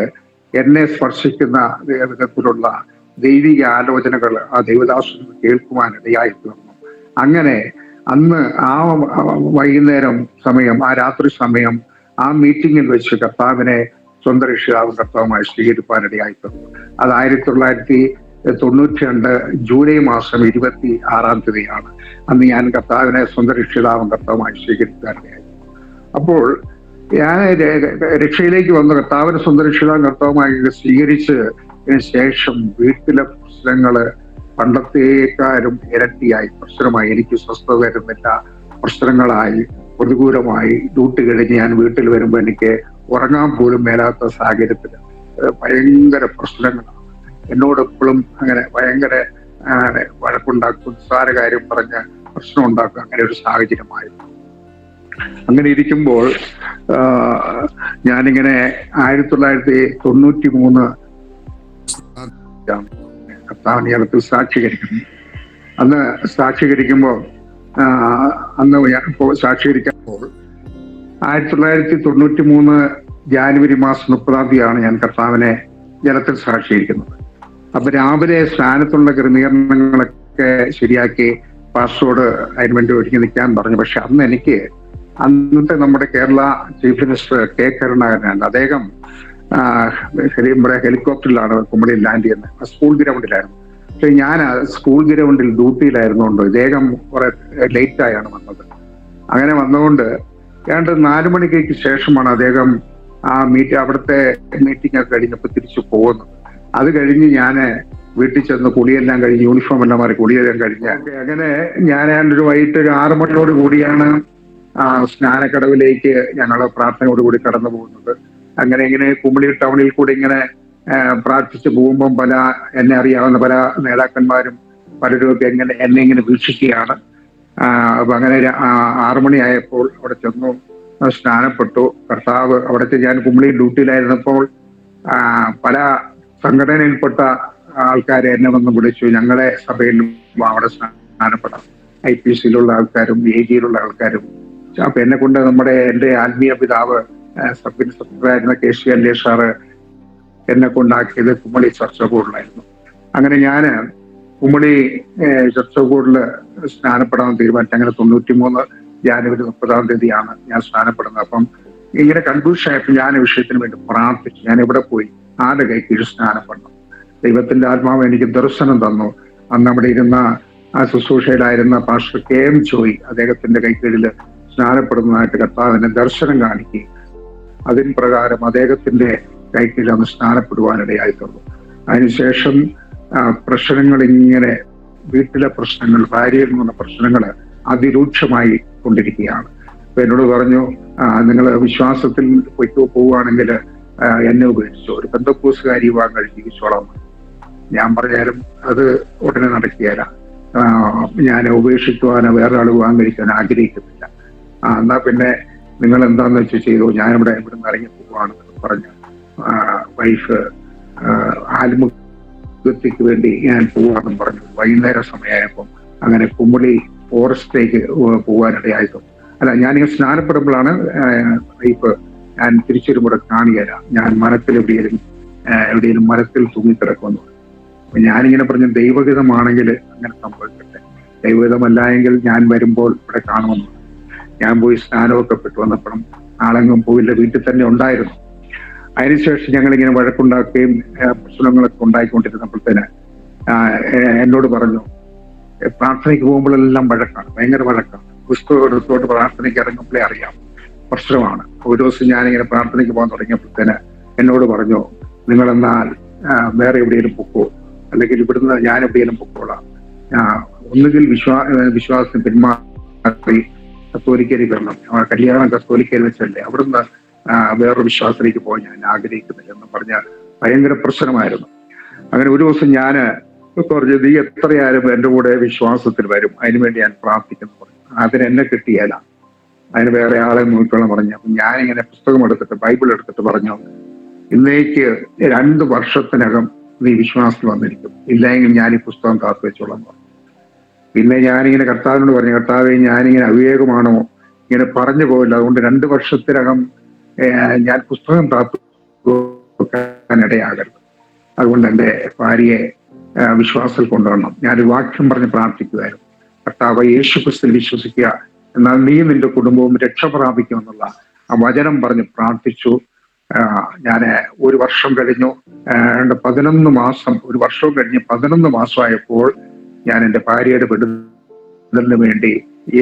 എന്നെ സ്പർശിക്കുന്ന വിധത്തിലുള്ള ദൈവിക ആലോചനകൾ ആ ദൈവദാസൻ കേൾക്കുവാൻ ഇടയായി തീർന്നു. അങ്ങനെ അന്ന് ആ വൈകുന്നേരം സമയം, ആ രാത്രി സമയം, ആ മീറ്റിങ്ങിൽ വെച്ച് കർത്താവിനെ സ്വന്തം രക്ഷിതാവും കർത്താവുമായി സ്വീകരിക്കാനിടയായി തീർന്നു. അത് 1992 ജൂലൈ മാസം 26-ാം തീയതിയാണ് അന്ന് ഞാൻ കർത്താവിനെ സ്വന്തം രക്ഷിതാവും കർത്താവുമായി സ്വീകരിക്കാനിടയായി. അപ്പോൾ ഞാൻ രക്ഷയിലേക്ക് വന്ന കർത്താവിനെ സ്വന്തം രക്ഷിതാവും കർത്താവുമായി സ്വീകരിച്ച് ശേഷം വീട്ടിലെ പ്രശ്നങ്ങള് പണ്ടത്തേക്കാരും ഇരട്ടിയായി പ്രശ്നമായി. എനിക്ക് സ്വസ്ഥത വരുന്നില്ല, പ്രശ്നങ്ങളായി, പ്രതികൂലമായി. ഡ്യൂട്ടി കഴിഞ്ഞ് ഞാൻ വീട്ടിൽ വരുമ്പോൾ എനിക്ക് ഉറങ്ങാൻ പോലും മേലാത്ത സാഹചര്യത്തിൽ ഭയങ്കര പ്രശ്നങ്ങളാണ്. എന്നോട് എപ്പോഴും അങ്ങനെ ഭയങ്കര വഴക്കുണ്ടാക്കും, നിസ്സാര കാര്യം പറഞ്ഞ് പ്രശ്നം ഉണ്ടാക്കും. അങ്ങനെ ഒരു സാഹചര്യമായിരുന്നു. അങ്ങനെ ഇരിക്കുമ്പോൾ ഞാനിങ്ങനെ 1993 കർത്താവിനെ അടുത്ത് സാക്ഷീകരിക്കുന്നു. അന്ന് സാക്ഷീകരിക്കുമ്പോൾ സാക്ഷീകരിക്കുമ്പോൾ 1993 ജാനുവരി മാസം 30-ാം തീയതിയാണ് ഞാൻ കർത്താവിനെ ജലത്തിൽ സാക്ഷീകരിക്കുന്നത്. അപ്പൊ രാവിലെ സ്ഥാനത്തുള്ള ക്രമീകരണങ്ങളൊക്കെ ശരിയാക്കി പാസ്റ്ററോട് അതിനുവേണ്ടി ഒരുങ്ങി നിൽക്കാൻ പറഞ്ഞു. പക്ഷെ അന്നത്തെ നമ്മുടെ കേരള ചീഫ് മിനിസ്റ്റർ K. കരുണാകരനാണ്. അദ്ദേഹം ഇവിടെ ഹെലികോപ്റ്ററിലാണ് കുമളിയിൽ ലാൻഡ് ചെയ്യുന്നത്. സ്കൂൾ ഗ്രൗണ്ടിലായിരുന്നു. പക്ഷെ ഞാൻ സ്കൂൾ ഗ്രൗണ്ടിൽ ഡ്യൂട്ടിയിലായിരുന്നുകൊണ്ട് ഇദ്ദേഹം കുറെ ലേറ്റായാണ് വന്നത്. അങ്ങനെ വന്നുകൊണ്ട് ഏതാണ്ട് 4 മണിക്ക് ശേഷമാണ് അദ്ദേഹം അവിടുത്തെ മീറ്റിംഗ് ഒക്കെ കഴിഞ്ഞപ്പോൾ തിരിച്ചു പോകുന്നത്. അത് കഴിഞ്ഞ് ഞാൻ വീട്ടിൽ ചെന്ന് കുളിയെല്ലാം കഴിഞ്ഞ് യൂണിഫോം എല്ലാം മാറി കുളിയെല്ലാം കഴിഞ്ഞ് അങ്ങനെ ഞാൻ ഒരു വൈകിട്ട് ഒരു 6 മണിയോട് കൂടിയാണ് സ്നാനക്കടവിലേക്ക് ഞങ്ങൾ പ്രാർത്ഥനയോടുകൂടി കടന്നു പോകുന്നത്. അങ്ങനെ ഇങ്ങനെ കുമളി ടൗണിൽ കൂടി ഇങ്ങനെ പ്രാർത്ഥിച്ച് പോകുമ്പം എന്നെ അറിയാവുന്ന പല നേതാക്കന്മാരും പലരും ഒക്കെ എന്നെ ഇങ്ങനെ വീക്ഷിക്കുകയാണ്. അപ്പൊ അങ്ങനെ 6 മണിയായപ്പോൾ അവിടെ ചെന്നു സ്നാനപ്പെട്ടു. കർത്താവ് അവിടുത്തെ ഞാൻ കുമളി ഡ്യൂട്ടിയിലായിരുന്നപ്പോൾ പല സംഘടനയിൽപ്പെട്ട ആൾക്കാരെ എന്നെ വന്ന് വിളിച്ചു. ഞങ്ങളെ സഭയിലും അവിടെ സ്നാനപ്പെടാം. IPCയിലുള്ള ആൾക്കാരും AGയിലുള്ള ആൾക്കാരും. അപ്പൊ എന്നെ കൊണ്ട് എന്റെ ആത്മീയ പിതാവ് സബ് ഇൻസ്പെക്ടറായിരുന്ന KC അല്ലേസ് സാറ് എന്നെ കൊണ്ടാക്കിയത് കുമളി ചർച്ച കൂടിലായിരുന്നു. അങ്ങനെ ഞാൻ കുമളി ചർച്ച കൂടില് സ്നാനപ്പെടാൻ തീരുമാനിച്ചു. അങ്ങനെ 93 ജാനുവരി 30-ാം തീയതിയാണ് ഞാൻ സ്നാനപ്പെടുന്നത്. അപ്പം ഇങ്ങനെ കൺഫ്യൂഷൻ ആയപ്പോൾ ഞാൻ വിഷയത്തിന് വേണ്ടി പ്രാർത്ഥിച്ചു. ഞാൻ എവിടെ പോയി ആരുടെ കൈ കീഴിൽ സ്നാനപ്പെടണം? ദൈവത്തിന്റെ ആത്മാവ് എനിക്ക് ദർശനം തന്നു. അന്ന് അവിടെ ഇരുന്ന ആ ശുശ്രൂഷയിലായിരുന്ന പാസ്റ്റർ KM ജോയി, അദ്ദേഹത്തിന്റെ കൈക്കീഴിൽ സ്നാനപ്പെടുന്നതായിട്ട് കർത്താവിനെ ദർശനം കാണിക്കുകയും അതിൻ പ്രകാരം അദ്ദേഹത്തിന്റെ കൈക്കിൽ അന്ന് സ്നാനപ്പെടുവാനിടയായി തീർന്നു. അതിനുശേഷം പ്രശ്നങ്ങൾ ഇങ്ങനെ, വീട്ടിലെ പ്രശ്നങ്ങൾ, ഭാര്യയിൽ നിന്നുള്ള പ്രശ്നങ്ങൾ അതിരൂക്ഷമായി കൊണ്ടിരിക്കുകയാണ്. അപ്പൊ എന്നോട് പറഞ്ഞു, നിങ്ങൾ വിശ്വാസത്തിൽ പോവുകയാണെങ്കിൽ എന്നെ ഉപേക്ഷിച്ചു, ഒരു പെന്തക്കോസുകാരി വിവാഹം കഴിച്ച് ജീവിച്ചോളാം. ഞാൻ പറഞ്ഞാലും അത് ഉടനെ നടക്കുകയില്ല. ഞാൻ ഉപേക്ഷിക്കുവാനോ വേറൊരാൾ വിവാഹം കഴിക്കാൻ ആഗ്രഹിക്കുന്നില്ല. എന്നാ പിന്നെ നിങ്ങൾ എന്താന്ന് വെച്ച് ചെയ്തു, ഞാനിവിടെ ഇവിടുന്ന് ഇറങ്ങി പോവുകയാണെന്ന് പറഞ്ഞ് വൈഫ് ആത്മഹത്യക്ക് വേണ്ടി ഞാൻ പോവാണെന്ന് പറഞ്ഞു. വൈകുന്നേര സമയമായപ്പോൾ അങ്ങനെ കുമ്പളി ഫോറസ്റ്റിലേക്ക് പോകാനിടയായിട്ടു. അല്ല, ഞാനിങ്ങനെ സ്നാനപ്പെടുമ്പോഴാണ് വൈഫ് ഞാൻ തിരിച്ചൊരുകൂടെ കാണുകയില്ല, ഞാൻ മരത്തിൽ എവിടെയെങ്കിലും മരത്തിൽ തൂങ്ങിക്കിടക്കുമെന്ന് പറഞ്ഞു. അപ്പൊ ഞാനിങ്ങനെ പറഞ്ഞു, ദൈവഹിതമാണെങ്കിൽ അങ്ങനെ സംഭവിക്കട്ടെ, ദൈവഹിതമല്ല എങ്കിൽ ഞാൻ വരുമ്പോൾ ഇവിടെ കാണുമെന്ന്. ഞാൻ പോയി സ്നാനമൊക്കെ പെട്ടു വന്നപ്പോഴും ആളെങ്ങും പോയില്ല, വീട്ടിൽ തന്നെ ഉണ്ടായിരുന്നു. അതിനുശേഷം ഞങ്ങളിങ്ങനെ വഴക്കുണ്ടാക്കുകയും പ്രശ്നങ്ങളൊക്കെ ഉണ്ടായിക്കൊണ്ടിരുന്നപ്പോഴത്തേന് എന്നോട് പറഞ്ഞു, പ്രാർത്ഥനയ്ക്ക് പോകുമ്പോഴെല്ലാം വഴക്കാണ്, ഭയങ്കര വഴക്കാണ്. പുസ്തകം എടുത്തോട്ട് പ്രാർത്ഥനയ്ക്ക് ഇറങ്ങുമ്പോഴേ അറിയാം പ്രശ്നമാണ്. ഒരു ദിവസം ഞാനിങ്ങനെ പ്രാർത്ഥനയ്ക്ക് പോകാൻ തുടങ്ങിയപ്പോഴത്തേന് എന്നോട് പറഞ്ഞു, നിങ്ങളെന്നാൽ വേറെ എവിടെയെങ്കിലും പൊക്കോ, അല്ലെങ്കിൽ ഇവിടുന്ന് ഞാൻ എവിടെയെങ്കിലും പൊക്കോളാം. ഒന്നുകിൽ വിശ്വാസം പിന്മാറി കത്തോലിക്കരി വരണം, കല്യാണം കത്തോലിക്കരി വെച്ചല്ലേ, അവിടുന്ന് വേറൊരു വിശ്വാസത്തിലേക്ക് പോകാൻ ഞാൻ ആഗ്രഹിക്കുന്നില്ല എന്ന് പറഞ്ഞ ഭയങ്കര പ്രശ്നമായിരുന്നു. അങ്ങനെ ഒരു ദിവസം ഞാൻ പറഞ്ഞു, നീ എത്രയായാലും എൻ്റെ കൂടെ വിശ്വാസത്തിൽ വരും, അതിനുവേണ്ടി ഞാൻ പ്രാർത്ഥിക്കുന്നു പറഞ്ഞു. അതിനെന്നെ കിട്ടിയല്ല, അതിന് വേറെ ആളെ നോക്കിക്കോളാൻ പറഞ്ഞു. അപ്പൊ ഞാനിങ്ങനെ പുസ്തകം എടുത്തിട്ട്, ബൈബിൾ എടുത്തിട്ട് പറഞ്ഞു, ഇന്നേക്ക് 2 വർഷത്തിനകം നീ വിശ്വാസത്തിൽ വന്നിരിക്കും, ഇല്ലെങ്കിൽ ഞാൻ ഈ പുസ്തകം കാത്തു വെച്ചോളാം പറഞ്ഞു. പിന്നെ ഞാനിങ്ങനെ കർത്താവിനോട് പറഞ്ഞു, കർത്താവെ, ഞാനിങ്ങനെ അവിവേകമാണോ, ഇങ്ങനെ പറഞ്ഞു പോയില്ല, അതുകൊണ്ട് 2 വർഷത്തിനകം ഞാൻ പുസ്തകം കാത്തു വെക്കാനിടയാകരുത്, അതുകൊണ്ട് എൻ്റെ ഭാര്യയെ വിശ്വാസത്തിൽ കൊണ്ടുവരണം. ഞാനൊരു വാക്യം പറഞ്ഞ് പ്രാർത്ഥിക്കുമായിരുന്നു, കർത്താവ് യേശു ക്രിസ്തുവിൽ വിശ്വസിക്കുക, എന്നാൽ നീ നിന്റെ കുടുംബവും രക്ഷ പ്രാപിക്കുമെന്നുള്ള ആ വചനം പറഞ്ഞ് പ്രാർത്ഥിച്ചു. ഞാൻ 1 വർഷം കഴിഞ്ഞു, 11 മാസം, 1 വർഷവും കഴിഞ്ഞ് 11 മാസമായപ്പോൾ ഞാൻ എൻ്റെ ഭാര്യയുടെ വിടുതലിന് വേണ്ടി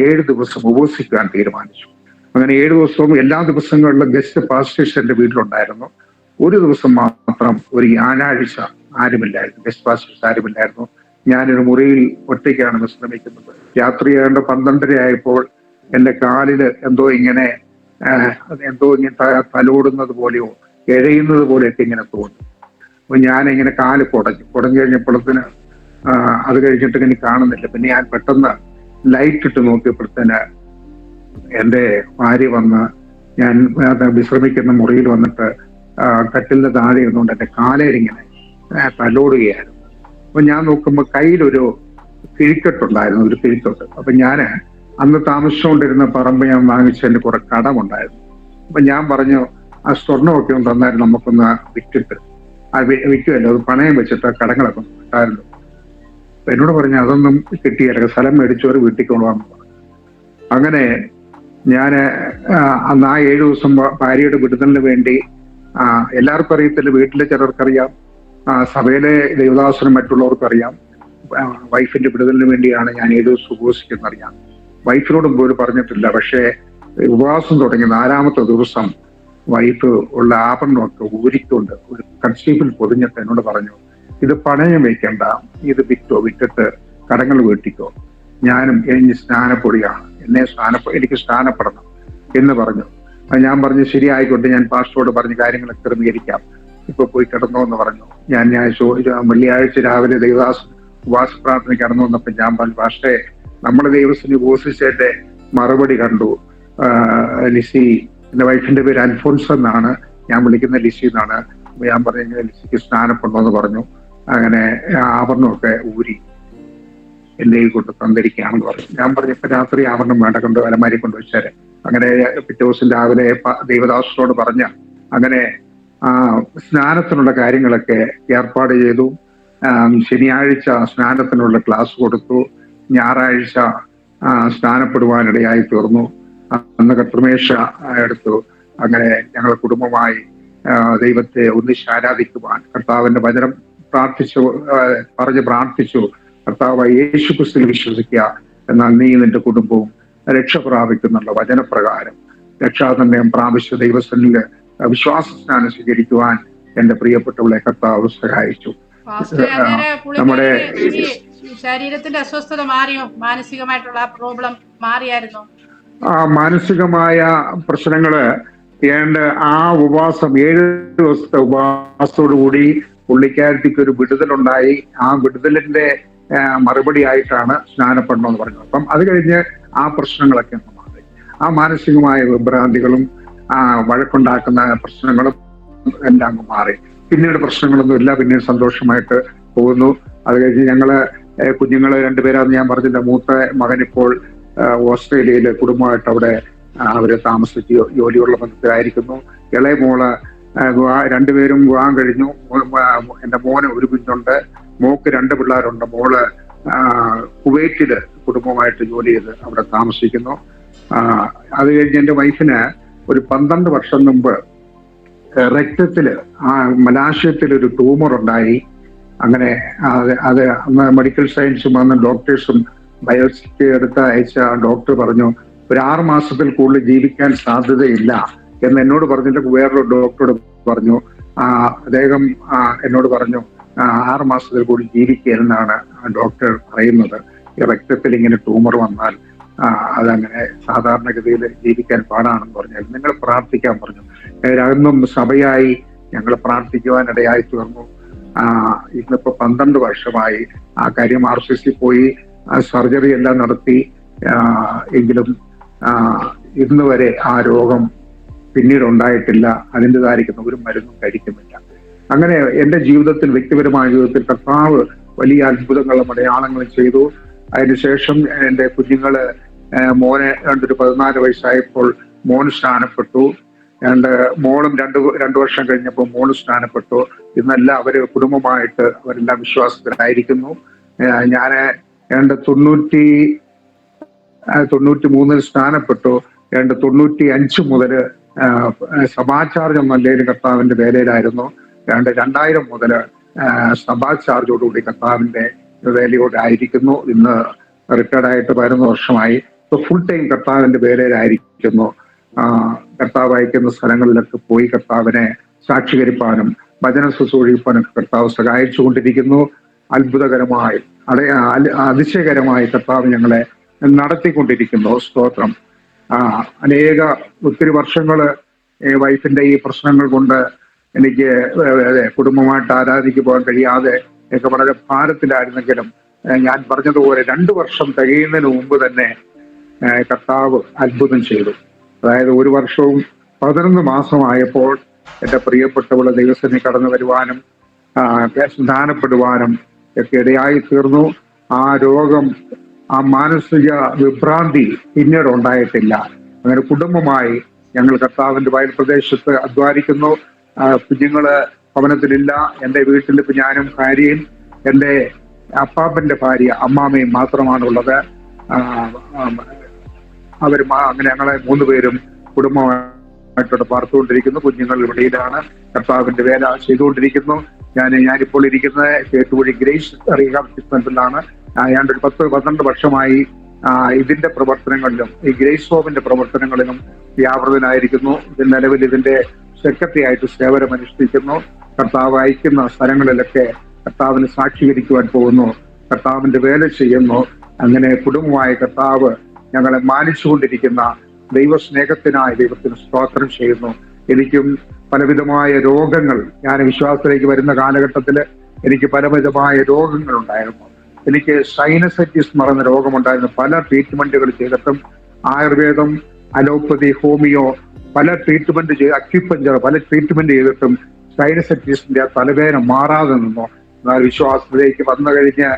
7 ദിവസം ഉപവസിക്കാൻ തീരുമാനിച്ചു. അങ്ങനെ 7 ദിവസവും എല്ലാ ദിവസങ്ങളിലും ഗസ്റ്റ് പാസ്റ്റേഴ്സ് എൻ്റെ വീട്ടിലുണ്ടായിരുന്നു. ഒരു ദിവസം മാത്രം, ഒരു വ്യാഴാഴ്ച ആരുമില്ലായിരുന്നു, ഗസ്റ്റ് പാസ്റ്റേഴ്സ് ആരുമില്ലായിരുന്നു. ഞാനൊരു മുറിയിൽ ഒറ്റയ്ക്കാണ് വിശ്രമിക്കുന്നത്. രാത്രി ഏതാണ്ട് 12:30 ആയപ്പോൾ എൻ്റെ കാലില് എന്തോ ഇങ്ങനെ തലോടുന്നത് പോലെയോ എഴയുന്നത് പോലെയൊക്കെ ഇങ്ങനെ തോന്നി. അപ്പൊ ഞാനിങ്ങനെ കാല് കുടഞ്ഞു കഴിഞ്ഞപ്പോഴത്തേന് അത് കഴിഞ്ഞിട്ട് ഇനി കാണുന്നില്ല. പിന്നെ ഞാൻ പെട്ടെന്ന് ലൈറ്റ് ഇട്ട് നോക്കിയപ്പോഴത്തേന് എൻ്റെ ഭാര്യ വന്ന്, ഞാൻ വിശ്രമിക്കുന്ന മുറിയിൽ വന്നിട്ട് കട്ടിലിന്റെ താഴെ ഇരുന്നുകൊണ്ട് എൻ്റെ കാലേലിങ്ങനെ തലോടുകയായിരുന്നു. അപ്പൊ ഞാൻ നോക്കുമ്പോൾ കയ്യിലൊരു കിഴിക്കെട്ടുണ്ടായിരുന്നു, ഒരു കിഴിക്കെട്ട്. അപ്പൊ ഞാന് അന്ന് താമസിച്ചുകൊണ്ടിരുന്ന പറമ്പ് ഞാൻ വാങ്ങിച്ചതിന്റെ കുറെ കടമുണ്ടായിരുന്നു. അപ്പൊ ഞാൻ പറഞ്ഞു, ആ സ്വർണ്ണമൊക്കെ ഒന്ന് തന്നായിരുന്നു, നമുക്കൊന്ന് വിറ്റിട്ട് വിൽക്കുമല്ലോ, അത് പണയം വെച്ചിട്ട് കടങ്ങളൊക്കെ ഉണ്ടായിരുന്നു. അപ്പൊ എന്നോട് പറഞ്ഞു, അതൊന്നും കിട്ടിയില്ല, സ്ഥലം മേടിച്ചവർ വീട്ടിൽ കൊണ്ടുപോകാൻ പറഞ്ഞു. അങ്ങനെ ഞാൻ അന്ന് ആ 7 ദിവസം ഭാര്യയുടെ വിടുതലിന് വേണ്ടി, എല്ലാവർക്കും അറിയത്തില്ല, വീട്ടിലെ ചിലർക്കറിയാം, സഭയിലെ ദേവദാസനും മറ്റുള്ളവർക്കറിയാം, വൈഫിന്റെ വിടുതലിന് വേണ്ടിയാണ് ഞാൻ 7 ദിവസം ഉപവസിക്കുന്നറിയാം. വൈഫിനോടും പോലും പറഞ്ഞിട്ടില്ല. പക്ഷേ ഉപവാസം തുടങ്ങി 4ാമത്തെ ദിവസം വൈഫ് ഉള്ള ആഭരണമൊക്കെ ഊരിക്കൊണ്ട് ഒരു കൺസ്റ്റീപ്പിൽ പൊതിഞ്ഞിട്ട് എന്നോട് പറഞ്ഞു, ഇത് പണയം വെക്കേണ്ട, ഇത് വിറ്റിട്ട് കടങ്ങൾ വീട്ടിക്കോ, ഞാനും എനിക്ക് സ്നാനപ്പൊടിയാണ്, എനിക്ക് സ്നാനപ്പെടണം എന്ന് പറഞ്ഞു. ഞാൻ പറഞ്ഞു, ശരി ആയിക്കോട്ടെ, ഞാൻ പാസ്റ്ററോട് പറഞ്ഞ് കാര്യങ്ങളൊക്കെ ക്രമീകരിക്കാം, ഇപ്പൊ പോയി കിടന്നോ എന്ന് പറഞ്ഞു. ഞാൻ വെള്ളിയാഴ്ച രാവിലെ ദേവദാസ് ഉപവാസ പ്രാർത്ഥന കിടന്നു വന്നപ്പോൾ ഞാൻ പറഞ്ഞു, പാസ്റ്റേ, നമ്മുടെ ദൈവത്തിന് ഉപവസിച്ചതിന്റെ മറുപടി കണ്ടു. ലിസി, എന്റെ വൈഫിന്റെ പേര് അൽഫോൻസ് എന്നാണ്, ഞാൻ വിളിക്കുന്ന ലിസി എന്നാണ്. ഞാൻ പറഞ്ഞു, ലിസിക്ക് സ്നാനപ്പെടണോ എന്ന് പറഞ്ഞു. അങ്ങനെ ആഭരണമൊക്കെ ഊരി എന്റെ കൊണ്ട് തന്നിരിക്കുകയാണെന്ന് പറഞ്ഞു. ഞാൻ പറഞ്ഞു, ഇപ്പൊ രാത്രി ആഭരണം വേണ്ട, അലമാരി കൊണ്ടുവച്ചാല്. അങ്ങനെ പിറ്റേ ദിവസം രാവിലെ ദേവദാസനോട് പറഞ്ഞ അങ്ങനെ സ്നാനത്തിനുള്ള കാര്യങ്ങളൊക്കെ ഏർപ്പാട് ചെയ്തു. ശനിയാഴ്ച സ്നാനത്തിനുള്ള ക്ലാസ് കൊടുത്തു. ഞായറാഴ്ച സ്നാനപ്പെടുവാനിടയായി തീർന്നു. അന്ന് കർത്തൃമേശ എടുത്തു. അങ്ങനെ ഞങ്ങൾ കുടുംബമായി ദൈവത്തെ ഒന്നിച്ച് ആരാധിക്കുവാൻ കർത്താവിന്റെ വചനം പറഞ്ഞ് പ്രാർത്ഥിച്ചു. കർത്താവ് യേശു ക്രിസ്തുവിൽ വിശ്വസിക്കുക, എന്നാൽ നീ നിന്റെ കുടുംബവും രക്ഷ പ്രാപിക്കുന്നുള്ള വചനപ്രകാരം രക്ഷാനിർണയം പ്രാപിച്ച ദൈവസന്നിധിയിൽ വിശ്വാസസ്നാനം സ്വീകരിക്കുവാൻ എന്റെ പ്രിയപ്പെട്ടവളെ കർത്താവ് സഹായിച്ചു. നമ്മുടെ ശരീരത്തിന്റെ അസ്വസ്ഥത മാറിയോ? മാനസികമായിട്ടുള്ള പ്രോബ്ലം മാറിയായിരുന്നോ? മാനസികമായ പ്രശ്നങ്ങള് ആ ഉപവാസം 7 ദിവസത്തെ ഉപവാസത്തോടുകൂടി പുള്ളിക്കാരത്തിക്ക് ഒരു വിടുതലുണ്ടായി. ആ വിടുതലിന്റെ മറുപടി ആയിട്ടാണ് സ്നാനപ്പെടണം എന്ന് പറഞ്ഞത്. അപ്പം അത് കഴിഞ്ഞ് ആ പ്രശ്നങ്ങളൊക്കെ മാറി. ആ മാനസികമായ വിഭ്രാന്തികളും വഴക്കുണ്ടാക്കുന്ന പ്രശ്നങ്ങളും എല്ലാം അങ്ങ് മാറി. പിന്നീട് പ്രശ്നങ്ങളൊന്നും ഇല്ല. പിന്നീട് സന്തോഷമായിട്ട് പോകുന്നു. അത് കഴിഞ്ഞ് കുഞ്ഞുങ്ങള് 2 പേരാന്ന് ഞാൻ പറഞ്ഞില്ല. മൂത്ത മകൻ ഇപ്പോൾ ഓസ്ട്രേലിയയില് കുടുംബമായിട്ട് അവിടെ അവര് താമസിച്ച് ജോലിയുള്ള ബന്ധത്തിലായിരിക്കുന്നു. ഇളയ മോള് 2 പേരും വിവാഹം കഴിഞ്ഞു. എന്റെ മോന് ഒരു കുഞ്ഞുണ്ട്, മോക്ക് 2 പിള്ളേരുണ്ട്. മോള് കുവൈറ്റില് കുടുംബമായിട്ട് ജോലി ചെയ്ത് അവിടെ താമസിക്കുന്നു. അത് കഴിഞ്ഞ് എന്റെ വൈഫിന് ഒരു 12 വർഷം മുമ്പ് രക്തത്തില് മലാശയത്തിലൊരു ട്യൂമർ ഉണ്ടായി. അങ്ങനെ അത് മെഡിക്കൽ സയൻസും അന്ന് ഡോക്ടേഴ്സും ബയോപ്സി എടുത്ത് അയച്ച ഡോക്ടർ പറഞ്ഞു ഒരു 6 മാസത്തിൽ കൂടുതൽ ജീവിക്കാൻ സാധ്യതയില്ല എന്ന് എന്നോട് പറഞ്ഞിട്ട് വേറൊരു ഡോക്ടറോട് പറഞ്ഞു. അദ്ദേഹം എന്നോട് പറഞ്ഞു 6 മാസത്തിൽ കൂടുതൽ ജീവിക്കരുതെന്നാണ് ഡോക്ടർ പറയുന്നത്. ഈ രക്തത്തിൽ ഇങ്ങനെ ട്യൂമർ വന്നാൽ അതങ്ങനെ സാധാരണഗതിയിൽ ജീവിക്കാൻ പാടാണെന്ന് പറഞ്ഞാൽ നിങ്ങൾ പ്രാർത്ഥിക്കാൻ പറഞ്ഞു. അതൊന്നും സഭയായി ഞങ്ങൾ പ്രാർത്ഥിക്കുവാനിടയായി തീർന്നു. ഇന്നിപ്പോ 12 വർഷമായി ആ കാര്യം RCC പോയി സർജറി എല്ലാം നടത്തി. എങ്കിലും ഇന്ന് വരെ ആ രോഗം പിന്നീട് ഉണ്ടായിട്ടില്ല. അതിൻ്റെതായിരിക്കുന്ന ഒരു മരുന്നും കഴിക്കുന്നില്ല. അങ്ങനെ എന്റെ ജീവിതത്തിൽ, വ്യക്തിപരമായ ജീവിതത്തിൽ കർത്താവ് വലിയ അത്ഭുതങ്ങളും അടയാളങ്ങളും ചെയ്തു. അതിനുശേഷം എന്റെ കുഞ്ഞുങ്ങള് മോനെ 14 വയസ്സായപ്പോൾ മോന് സ്നാനപ്പെട്ടു. മോളും 2 വർഷം കഴിഞ്ഞപ്പോൾ മോള് സ്നാനപ്പെട്ടു. ഇന്നെല്ലാം അവര് കുടുംബമായിട്ട് അവരെല്ലാം വിശ്വാസത്തിലായിരിക്കുന്നു. ഞാന് 93 സ്നാനപ്പെട്ടു. 95 മുതൽ സഭാചാർജ് എന്ന നിലയിൽ കർത്താവിന്റെ വേലയിലായിരുന്നു. 2000 മുതൽ സഭാചാർജോടുകൂടി കർത്താവിന്റെ വേലയോടെ ആയിരിക്കുന്നു. ഇന്ന് റിട്ടയർഡായിട്ട് 11 വർഷമായി. ഫുൾ ടൈം കർത്താവിന്റെ വേലയിലായിരിക്കുന്നു. കർത്താവ് അയക്കുന്ന സ്ഥലങ്ങളിലൊക്കെ പോയി കർത്താവിനെ സാക്ഷീകരിപ്പാനും വചന ശുശ്രൂഷിപ്പാനും കർത്താവ് സഹായിച്ചുകൊണ്ടിരിക്കുന്നു. അത്ഭുതകരമായി അതിശയകരമായി കർത്താവ് ഞങ്ങളെ നടത്തിക്കൊണ്ടിരിക്കുന്നു. സ്തോത്രം. ഒത്തിരി വർഷങ്ങള് വൈഫിന്റെ ഈ പ്രശ്നങ്ങൾ കൊണ്ട് എനിക്ക് കുടുംബമായിട്ട് ആരാധിക്ക് പോകാൻ കഴിയാതെ ഒക്കെ വളരെ ഭാരത്തിലായിരുന്നെങ്കിലും ഞാൻ പറഞ്ഞതുപോലെ 2 വർഷം തികയുന്നതിന് മുമ്പ് തന്നെ കർത്താവ് അത്ഭുതം ചെയ്തു. അതായത് 1 വർഷവും 11 മാസമായപ്പോൾ എന്റെ പ്രിയപ്പെട്ടവള് ദൈവസന്നിധി കടന്നു വരുവാനും സ്നാനപ്പെടുവാനും ഒക്കെ ഇടയായി തീർന്നു. ആ രോഗം, ആ മാനസിക വിഭ്രാന്തി പിന്നീട് ഉണ്ടായിട്ടില്ല. അങ്ങനെ കുടുംബമായി ഞങ്ങൾ കർത്താവിന്റെ വയൽ പ്രദേശത്ത് അധ്വാനിക്കുന്നു. കുഞ്ഞുങ്ങള് ഭവനത്തിലില്ല. എന്റെ വീട്ടിൽ ഇപ്പൊ ഞാനും ഭാര്യയും എന്റെ അപ്പാപ്പന്റെ ഭാര്യ അമ്മാമയും മാത്രമാണുള്ളത്. അങ്ങനെ ഞങ്ങളെ 3 പേരും കുടുംബമായിട്ടോടെ പാർത്തുകൊണ്ടിരിക്കുന്നു. കുഞ്ഞുങ്ങൾ ഇവിടെയിലാണ്. കർത്താവിന്റെ വേല ചെയ്തുകൊണ്ടിരിക്കുന്നു. ഞാനിപ്പോൾ ഇരിക്കുന്നത് കേട്ടുവഴി ഗ്രേസ് റീഹാബിലിറ്റേഷൻ സെന്ററിലാണ്. ഞാൻ ഒരു 10-12 വർഷമായി ഇതിന്റെ പ്രവർത്തനങ്ങളിലും ഈ ഗ്രേസ് ഹോമിന്റെ പ്രവർത്തനങ്ങളിലും വ്യാപൃതനായിരിക്കുന്നു. നിലവിൽ ഇതിന്റെ സെക്രട്ടറി ആയിട്ട് സേവനമനുഷ്ഠിക്കുന്നു. കർത്താവ് അയക്കുന്ന സ്ഥലങ്ങളിലൊക്കെ കർത്താവിന് സാക്ഷീകരിക്കുവാൻ പോകുന്നു. കർത്താവിന്റെ വേല ചെയ്യുന്നു. അങ്ങനെ കുടുംബമായ കർത്താവ് ഞങ്ങളെ മാനിച്ചുകൊണ്ടിരിക്കുന്ന ദൈവസ്നേഹത്തിനായി ദൈവത്തിന് സ്തോത്രം ചെയ്യുന്നു. എനിക്കും പലവിധമായ രോഗങ്ങൾ, ഞാൻ വിശ്വാസത്തിലേക്ക് വരുന്ന കാലഘട്ടത്തില് എനിക്ക് പലവിധമായ രോഗങ്ങൾ ഉണ്ടായിരുന്നു. എനിക്ക് സൈനസൈറ്റിസ് മറന്ന രോഗമുണ്ടായിരുന്നു. പല ട്രീറ്റ്മെന്റുകൾ ചെയ്തിട്ടും, ആയുർവേദം, അലോപ്പതി, ഹോമിയോ പല ട്രീറ്റ്മെന്റ് ചെയ്ത്, അക്യുപഞ്ചർ പല ട്രീറ്റ്മെന്റ് ചെയ്തിട്ടും സൈനസൈറ്റിസിന്റെ തലവേദന മാറാതെ നിന്നു. എന്നാൽ വിശ്വാസത്തിലേക്ക് വന്നു കഴിഞ്ഞ്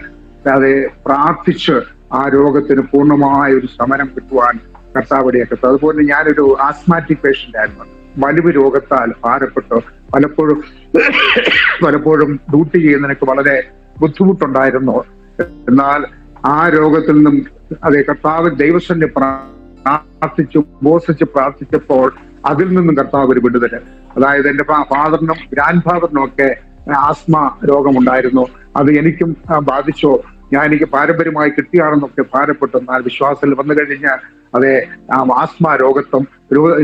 അത് പ്രാർത്ഥിച്ച് ആ രോഗത്തിന് പൂർണ്ണമായ ഒരു ശമനം കിട്ടുവാൻ കർത്താവിടെയൊക്കെ. അതുപോലെ ഞാനൊരു ആസ്മാറ്റിക് പേഷ്യന്റ് ആയിരുന്നു. വലിവ് രോഗത്താൽ ഭാരപ്പെട്ടു പലപ്പോഴും ഡ്യൂട്ടി ചെയ്യുന്നതിനൊക്കെ വളരെ ബുദ്ധിമുട്ടുണ്ടായിരുന്നു. എന്നാൽ ആ രോഗത്തിൽ നിന്നും കർത്താവ് ദൈവസന്നിധി ഉപവസിച്ച് പ്രാർത്ഥിച്ചപ്പോൾ അതിൽ നിന്നും കർത്താവ് ഒരു വിടുതല്. അതായത് എന്റെ ഫാദറിനും ഗ്രാൻഡ് ഫാദറിനും ഒക്കെ ആസ്മ രോഗമുണ്ടായിരുന്നു. അത് എനിക്കും ബാധിച്ചോ, എനിക്ക് പാരമ്പര്യമായി കിട്ടിയാണെന്നൊക്കെ ഭാരപ്പെട്ടു. എന്നാൽ വിശ്വാസത്തിൽ വന്നു കഴിഞ്ഞ് അതെ, ആ ആസ്മ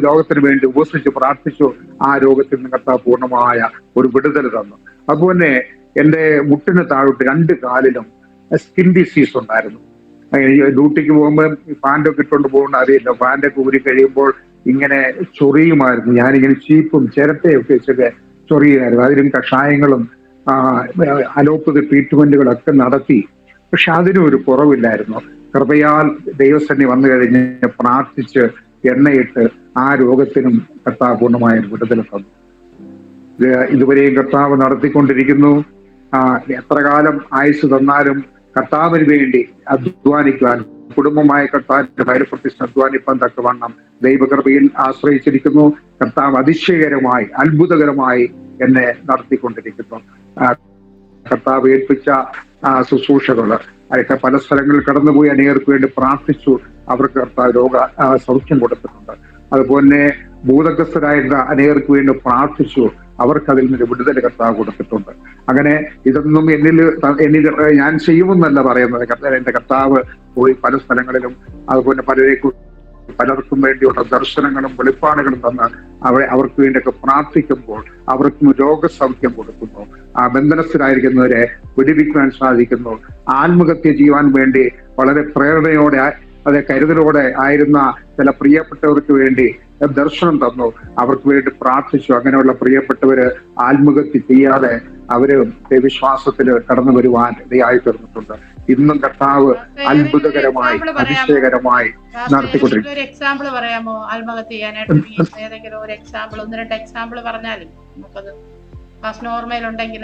രോഗത്തിന് വേണ്ടി ഉപസിച്ച് പ്രാർത്ഥിച്ചു. ആ രോഗത്തിൽ നിന്ന് കർത്താവ് പൂർണ്ണമായ ഒരു വിടുതൽ തന്നു. അതുപോലെ എന്റെ മുട്ടിന് താഴോട്ട് 2 കാലിലും സ്കിൻ ഡിസീസ് ഉണ്ടായിരുന്നു. ഡ്യൂട്ടിക്ക് പോകുമ്പോൾ പാൻറ്റൊക്കെ ഇട്ടുകൊണ്ട് പോകുന്ന അറിയില്ല, പാൻറ്റൊക്കെ ഊരി കഴിയുമ്പോൾ ഇങ്ങനെ ചൊറിയുമായിരുന്നു. ഞാനിങ്ങനെ ചീപ്പും ചിരട്ടയൊക്കെ വെച്ചൊക്കെ ചൊറിയുമായിരുന്നു. അതിലും കഷായങ്ങളും അലോപ്പതി ട്രീറ്റ്മെന്റുകളൊക്കെ നടത്തി. പക്ഷെ അതിനും ഒരു കുറവില്ലായിരുന്നു. കൃപയാൽ ദൈവസന്നിധി വന്നു കഴിഞ്ഞ് പ്രാർത്ഥിച്ച് എണ്ണയിട്ട് ആ രോഗത്തിനും കർത്താവ് പൂർണ്ണമായ വിടുതൽ തന്നു. ഇതുവരെയും കർത്താവ് നടത്തിക്കൊണ്ടിരിക്കുന്നു. എത്ര കാലം ആയുസ് തന്നാലും കർത്താവിന് വേണ്ടി അധ്വാനിക്കുവാൻ, കുടുംബമായ കർത്താവിന്റെ ഭയപ്രതിഷ്ഠ അധ്വാനിപ്പാൻ തക്കവണ്ണം ദൈവകൃപയിൽ ആശ്രയിച്ചിരിക്കുന്നു. കർത്താവ് അതിശയകരമായി അത്ഭുതകരമായി എന്നെ നടത്തിക്കൊണ്ടിരിക്കുന്നു. കർത്താവ് ഏൽപ്പിച്ച ശുശ്രൂഷകള് അതൊക്കെ പല സ്ഥലങ്ങളിൽ കടന്നുപോയി അനേകർക്ക് വേണ്ടി പ്രാർത്ഥിച്ചു. അവർക്ക് കർത്താവ് സൗഖ്യം കൊടുത്തിട്ടുണ്ട്. അതുപോലെ ഭൂതഗ്രസ്തരായിരുന്ന അനേകർക്ക് വേണ്ടി പ്രാർത്ഥിച്ചു. അവർക്ക് അതിൽ നിന്ന് വിടുതൽ കർത്താവ് കൊടുത്തിട്ടുണ്ട്. അങ്ങനെ ഇതൊന്നും എന്നിൽ ഞാൻ ചെയ്യുമെന്നല്ല പറയുന്നത്. എന്റെ കർത്താവ് പോയി പല സ്ഥലങ്ങളിലും അതുപോലെ പലർക്കും വേണ്ടിയുള്ള ദർശനങ്ങളും വെളിപ്പാടുകളും തന്ന് അവർക്ക് വേണ്ടിയൊക്കെ പ്രാർത്ഥിക്കുമ്പോൾ അവർക്കും രോഗസൗഖ്യം കൊടുക്കുന്നു. ആ ബന്ധനസ്ഥരായിരിക്കുന്നവരെ വിടുവിക്കുവാൻ സാധിക്കുന്നു. ആത്മഹത്യ ചെയ്യുവാൻ വേണ്ടി വളരെ പ്രേരണയോടെ കരുതലോടെ ആയിരുന്ന ചില പ്രിയപ്പെട്ടവർക്ക് വേണ്ടി ദർശനം തന്നു. അവർക്ക് വേണ്ടി പ്രാർത്ഥിച്ചു. അങ്ങനെയുള്ള പ്രിയപ്പെട്ടവര് ആത്മഹത്യ ചെയ്യാതെ അവര് വിശ്വാസത്തിൽ കടന്നു വരുവാൻ ഇടയായി തീർന്നിട്ടുണ്ട്. ഇന്നും കർത്താവ് അത്ഭുതകരമായി അതിശയകരമായി നടത്തിക്കൊണ്ടിരിക്കും. ഒരു എക്സാമ്പിൾ പറയാമോ ആത്മഹത്യ ചെയ്യാനായിട്ട്? ഏതെങ്കിലും ഒരു എക്സാമ്പിൾ, 1-2 എക്സാമ്പിൾ പറഞ്ഞാലും നമുക്കത് ഓർമ്മയിലുണ്ടെങ്കിൽ.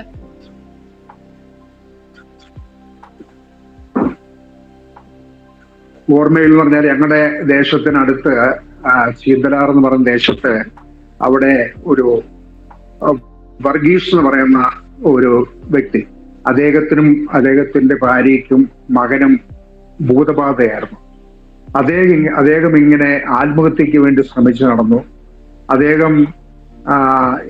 ഓർമ്മയിൽ എന്ന് പറഞ്ഞാൽ ഞങ്ങളുടെ ദേശത്തിനടുത്ത് ചീന്തലാർ എന്ന് പറയുന്ന ദേശത്ത് അവിടെ ഒരു വർഗീസ് എന്ന് പറയുന്ന ഒരു വ്യക്തി, അദ്ദേഹത്തിന്റെ ഭാര്യയ്ക്കും മകനും ഭൂതബാധയായിരുന്നു. അദ്ദേഹം ഇങ്ങനെ ആത്മഹത്യക്ക് വേണ്ടി ശ്രമിച്ചു നടന്നു. അദ്ദേഹം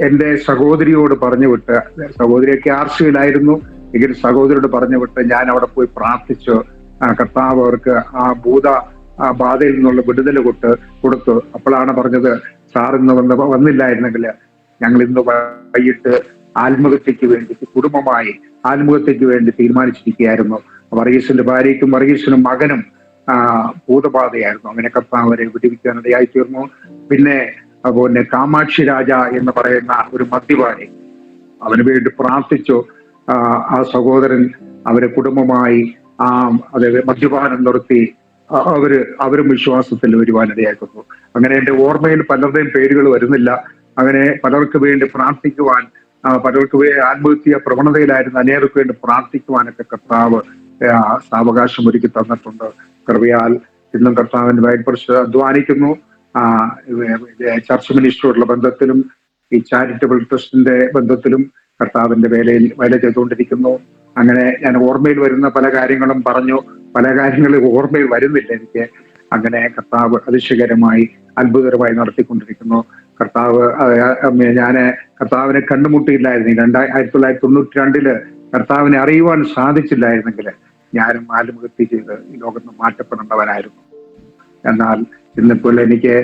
എന്റെ സഹോദരിയോട് പറഞ്ഞു വിട്ട്, സഹോദരിയൊക്കെ ആർസിയിലായിരുന്നു എങ്കിലും സഹോദരിയോട് പറഞ്ഞു വിട്ട് ഞാൻ അവിടെ പോയി പ്രാർത്ഥിച്ചു. കർത്താവ് അവർക്ക് ആ ബാധയിൽ നിന്നുള്ള വിടുതൽ കൊടുത്തു. അപ്പോഴാണ് പറഞ്ഞത്, സാർ ഇന്ന് വന്നില്ലായിരുന്നെങ്കിൽ ഞങ്ങൾ ഇന്ന് വൈകിട്ട് ആത്മഹത്യക്ക് വേണ്ടി കുടുംബമായി ആത്മഹത്യക്ക് വേണ്ടി തീരുമാനിച്ചിരിക്കുകയായിരുന്നു. വർഗീസിന്റെ ഭാര്യയ്ക്കും വർഗീസിനും മകനും ഭൂതബാധയായിരുന്നു. അങ്ങനെ കർത്താവ് അവരെ വിടുവിക്കാനിടയായി തീർന്നു. പിന്നെ അതുപോലെ കാമാക്ഷി രാജ എന്ന് പറയുന്ന ഒരു മദ്യപാനി, അവന് വേണ്ടി പ്രാർത്ഥിച്ചു. ആ സഹോദരൻ അവരെ കുടുംബമായി മദ്യപാനം നിർത്തി അവരും വിശ്വാസത്തിൽ വരുവാനിടയാക്കുന്നു. അങ്ങനെ എന്റെ ഓർമ്മയിൽ പലരുടെയും പേരുകൾ വരുന്നില്ല. അങ്ങനെ പലർക്ക് വേണ്ടി പ്രാർത്ഥിക്കുവാൻ, പലർക്ക് ആത്മഹത്യ പ്രവണതയിലായിരുന്ന അനേകർക്ക് വേണ്ടി പ്രാർത്ഥിക്കുവാനൊക്കെ കർത്താവ് സാവകാശം ഒരുക്കി തന്നിട്ടുണ്ട്. കൃപയാൽ ഇന്നും കർത്താവിന്റെ വയൽപരിശുദ്ധ അധ്വാനിക്കുന്നു. ചർച്ച് മിനിസ്റ്ററുള്ള ബന്ധത്തിലും ഈ ചാരിറ്റബിൾ ട്രസ്റ്റിന്റെ ബന്ധത്തിലും കർത്താവിന്റെ വേല ചെയ്തുകൊണ്ടിരിക്കുന്നു. അങ്ങനെ ഞാൻ ഓർമ്മയിൽ വരുന്ന പല കാര്യങ്ങളും പറഞ്ഞു. പല കാര്യങ്ങളും ഓർമ്മയിൽ വരുന്നില്ല എനിക്ക്. അങ്ങനെ കർത്താവ് അതിശയകരമായി അത്ഭുതകരമായി നടത്തിക്കൊണ്ടിരിക്കുന്നു. കർത്താവിനെ കണ്ടുമുട്ടിയില്ലായിരുന്നു. 1992 കർത്താവിനെ അറിയുവാൻ സാധിച്ചില്ലായിരുന്നെങ്കിൽ ഞാനും ആത്മഹത്യ ചെയ്ത് ഈ ലോകത്ത് മാറ്റപ്പെടേണ്ടവനായിരുന്നു. എന്നാൽ ഇന്നിപ്പോൾ എനിക്ക്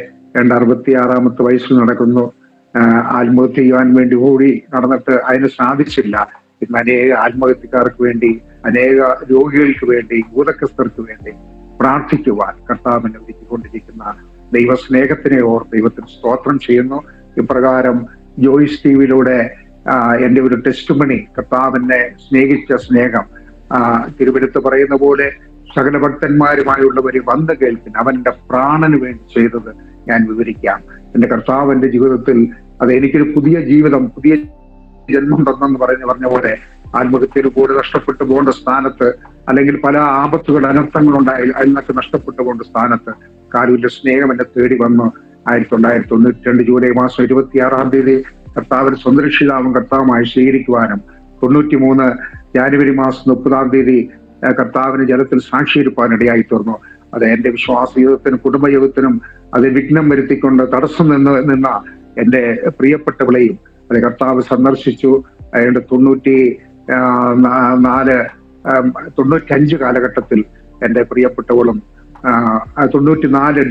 66 വയസ്സിൽ നടക്കുന്നു. ആത്മഹത്യ ചെയ്യുവാൻ വേണ്ടി ഓടി നടന്നിട്ട് അതിന് സാധിച്ചില്ല. ഇന്ന് അനേക ആത്മഹത്യക്കാർക്ക് വേണ്ടി, അനേക രോഗികൾക്ക് വേണ്ടി, ഭൂതഗ്രസ്തർക്ക് വേണ്ടി പ്രാർത്ഥിക്കുവാൻ കർത്താവിനെ ഒരുക്കിക്കൊണ്ടിരിക്കുന്ന ദൈവസ്നേഹത്തിനെ ദൈവത്തിന് സ്തോത്രം ചെയ്യുന്നു. ഇപ്രകാരം ജോയിസ് ടിവിയിലൂടെ എന്റെ ഒരു ടെസ്റ്റ് മണി, കർത്താവിനെ സ്നേഹിച്ച സ്നേഹം, തിരുവെടുത്ത് പറയുന്ന പോലെ സകല ഭക്തന്മാരുമായുള്ളവരെ വന്ന് കേൾപ്പിന് അവന്റെ പ്രാണന് വേണ്ടി ചെയ്തത് ഞാൻ വിവരിക്കാം. എന്റെ കർത്താവിന്റെ ജീവിതത്തിൽ എനിക്കൊരു പുതിയ ജീവിതം, പുതിയ ജന്മം തന്നെന്ന് പറഞ്ഞ പോലെ ആത്മഹത്യയിൽ കൂടെ നഷ്ടപ്പെട്ടു പോകേണ്ട സ്ഥാനത്ത്, അല്ലെങ്കിൽ പല ആപത്തുകൾ അനർത്ഥങ്ങളുണ്ടായി അതിൽ നിന്നൊക്കെ നഷ്ടപ്പെട്ടു പോകേണ്ട സ്ഥാനത്ത് കാരുണ്യ സ്നേഹം എന്നെ തേടി വന്നു. 1992 ജൂലൈ മാസം 26 കർത്താവിന് സ്വന്തം രക്ഷിതാവും കർത്താവുമായി സ്വീകരിക്കുവാനും 93 ജാനുവരി മാസം 30 കർത്താവിന് ജലത്തിൽ സാക്ഷിയിരിക്കാനിടയായി തീർന്നു. അത് എന്റെ വിശ്വാസ ജീവിതത്തിനും കുടുംബജീവിതത്തിനും അത് വിഘ്നം വരുത്തിക്കൊണ്ട് തടസ്സം നിന്ന എന്റെ പ്രിയപ്പെട്ടവളെയും അത് കർത്താവ് സന്ദർശിച്ചു. 95 കാലഘട്ടത്തിൽ എന്റെ പ്രിയപ്പെട്ടവളും 94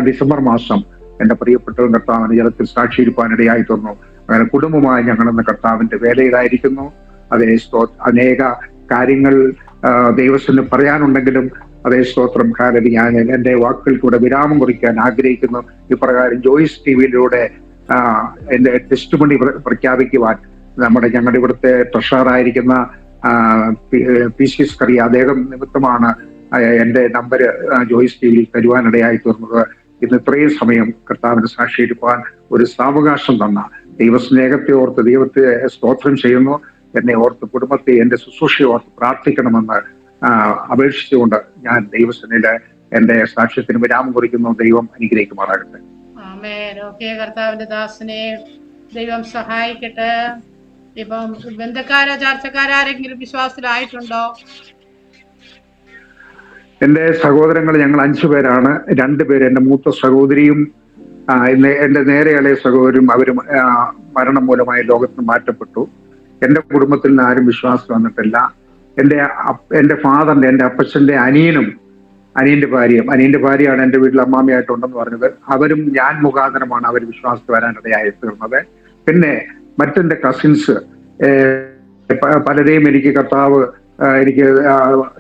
ഡിസംബർ മാസം എന്റെ പ്രിയപ്പെട്ടവൻ കർത്താവിന് ജലത്തിൽ സാക്ഷിയിരിക്കാനിടയായി തീർന്നു. അങ്ങനെ കുടുംബമായി ഞങ്ങളിന്ന് കർത്താവിന്റെ വേലയിലായിരിക്കുന്നു. അതേ അനേക കാര്യങ്ങൾ ദൈവത്തിന് പറയാനുണ്ടെങ്കിലും അതേ സ്തോത്രം കാലം ഞാൻ എന്റെ വാക്കുകൾക്കൂടെ വിരാമം കുറിക്കാൻ ആഗ്രഹിക്കുന്നു. ഇപ്രകാരം ജോയിസ് ടിവിയിലൂടെ എന്റെ ടെസ്റ്റിമണി പ്രഖ്യാപിക്കുവാൻ ഞങ്ങളുടെ ഇവിടുത്തെ ട്രഷററായിരിക്കുന്ന PC സ്കറിയ അദ്ദേഹം നിമിത്തമാണ് എന്റെ നമ്പർ ജോയിസ് ടിവിയിൽ തരുവാനിടയായി തീർന്നത്. ഇന്ന് ഇത്രയും സമയം കർത്താവിന് സാക്ഷിയിരിക്കാൻ ഒരു സാവകാശം തന്ന ദൈവസ്നേഹത്തെ ഓർത്ത് ദൈവത്തെ സ്തോത്രം ചെയ്യുന്നു. എന്നെ ഓർത്ത് കുടുംബത്തെ എന്റെ ശുശ്രൂഷയെ ഓർത്ത് പ്രാർത്ഥിക്കണമെന്ന് അപേക്ഷിച്ചുകൊണ്ട് ഞാൻ ദൈവസന്നിധിയില് എന്റെ സാക്ഷ്യത്തിന് വിരാമം കുറിക്കുന്നു. ദൈവം അനുഗ്രഹിക്കുമാറാകട്ടെ. ആമേൻ. ഓക്കേ, കർത്താവിന്റെ ദാസനെ ദൈവം സഹായിക്കട്ടെ. ഇപ്പം ബന്ധക്കാരോ ചാർച്ചക്കാരെങ്കിലും വിശ്വാസത്തിലായിട്ടുണ്ടോ? എന്റെ സഹോദരങ്ങൾ ഞങ്ങൾ 5 പേരാണ്. 2 പേര് എന്റെ മൂത്ത സഹോദരിയും എന്റെ നേരെ ഇളയ സഹോദരും അവരും മരണം മൂലമായി ലോകത്തിന് മാറ്റപ്പെട്ടു. എന്റെ കുടുംബത്തിൽ നിന്ന് ആരും വിശ്വാസം വന്നിട്ടില്ല. എന്റെ ഫാദറിന്റെ എന്റെ അപ്പച്ചന്റെ അനിയന്റെ ഭാര്യയാണ് എന്റെ വീട്ടിൽ അമ്മാമിയായിട്ടുണ്ടെന്ന് പറഞ്ഞത്. അവരും ഞാൻ മുഖാന്തരമാണ് അവർ വിശ്വാസത്തിൽ വരാനിടയായി തീർന്നത്. പിന്നെ മറ്റെന്റെ കസിൻസ് പലരെയും എനിക്ക് കർത്താവ് എനിക്ക്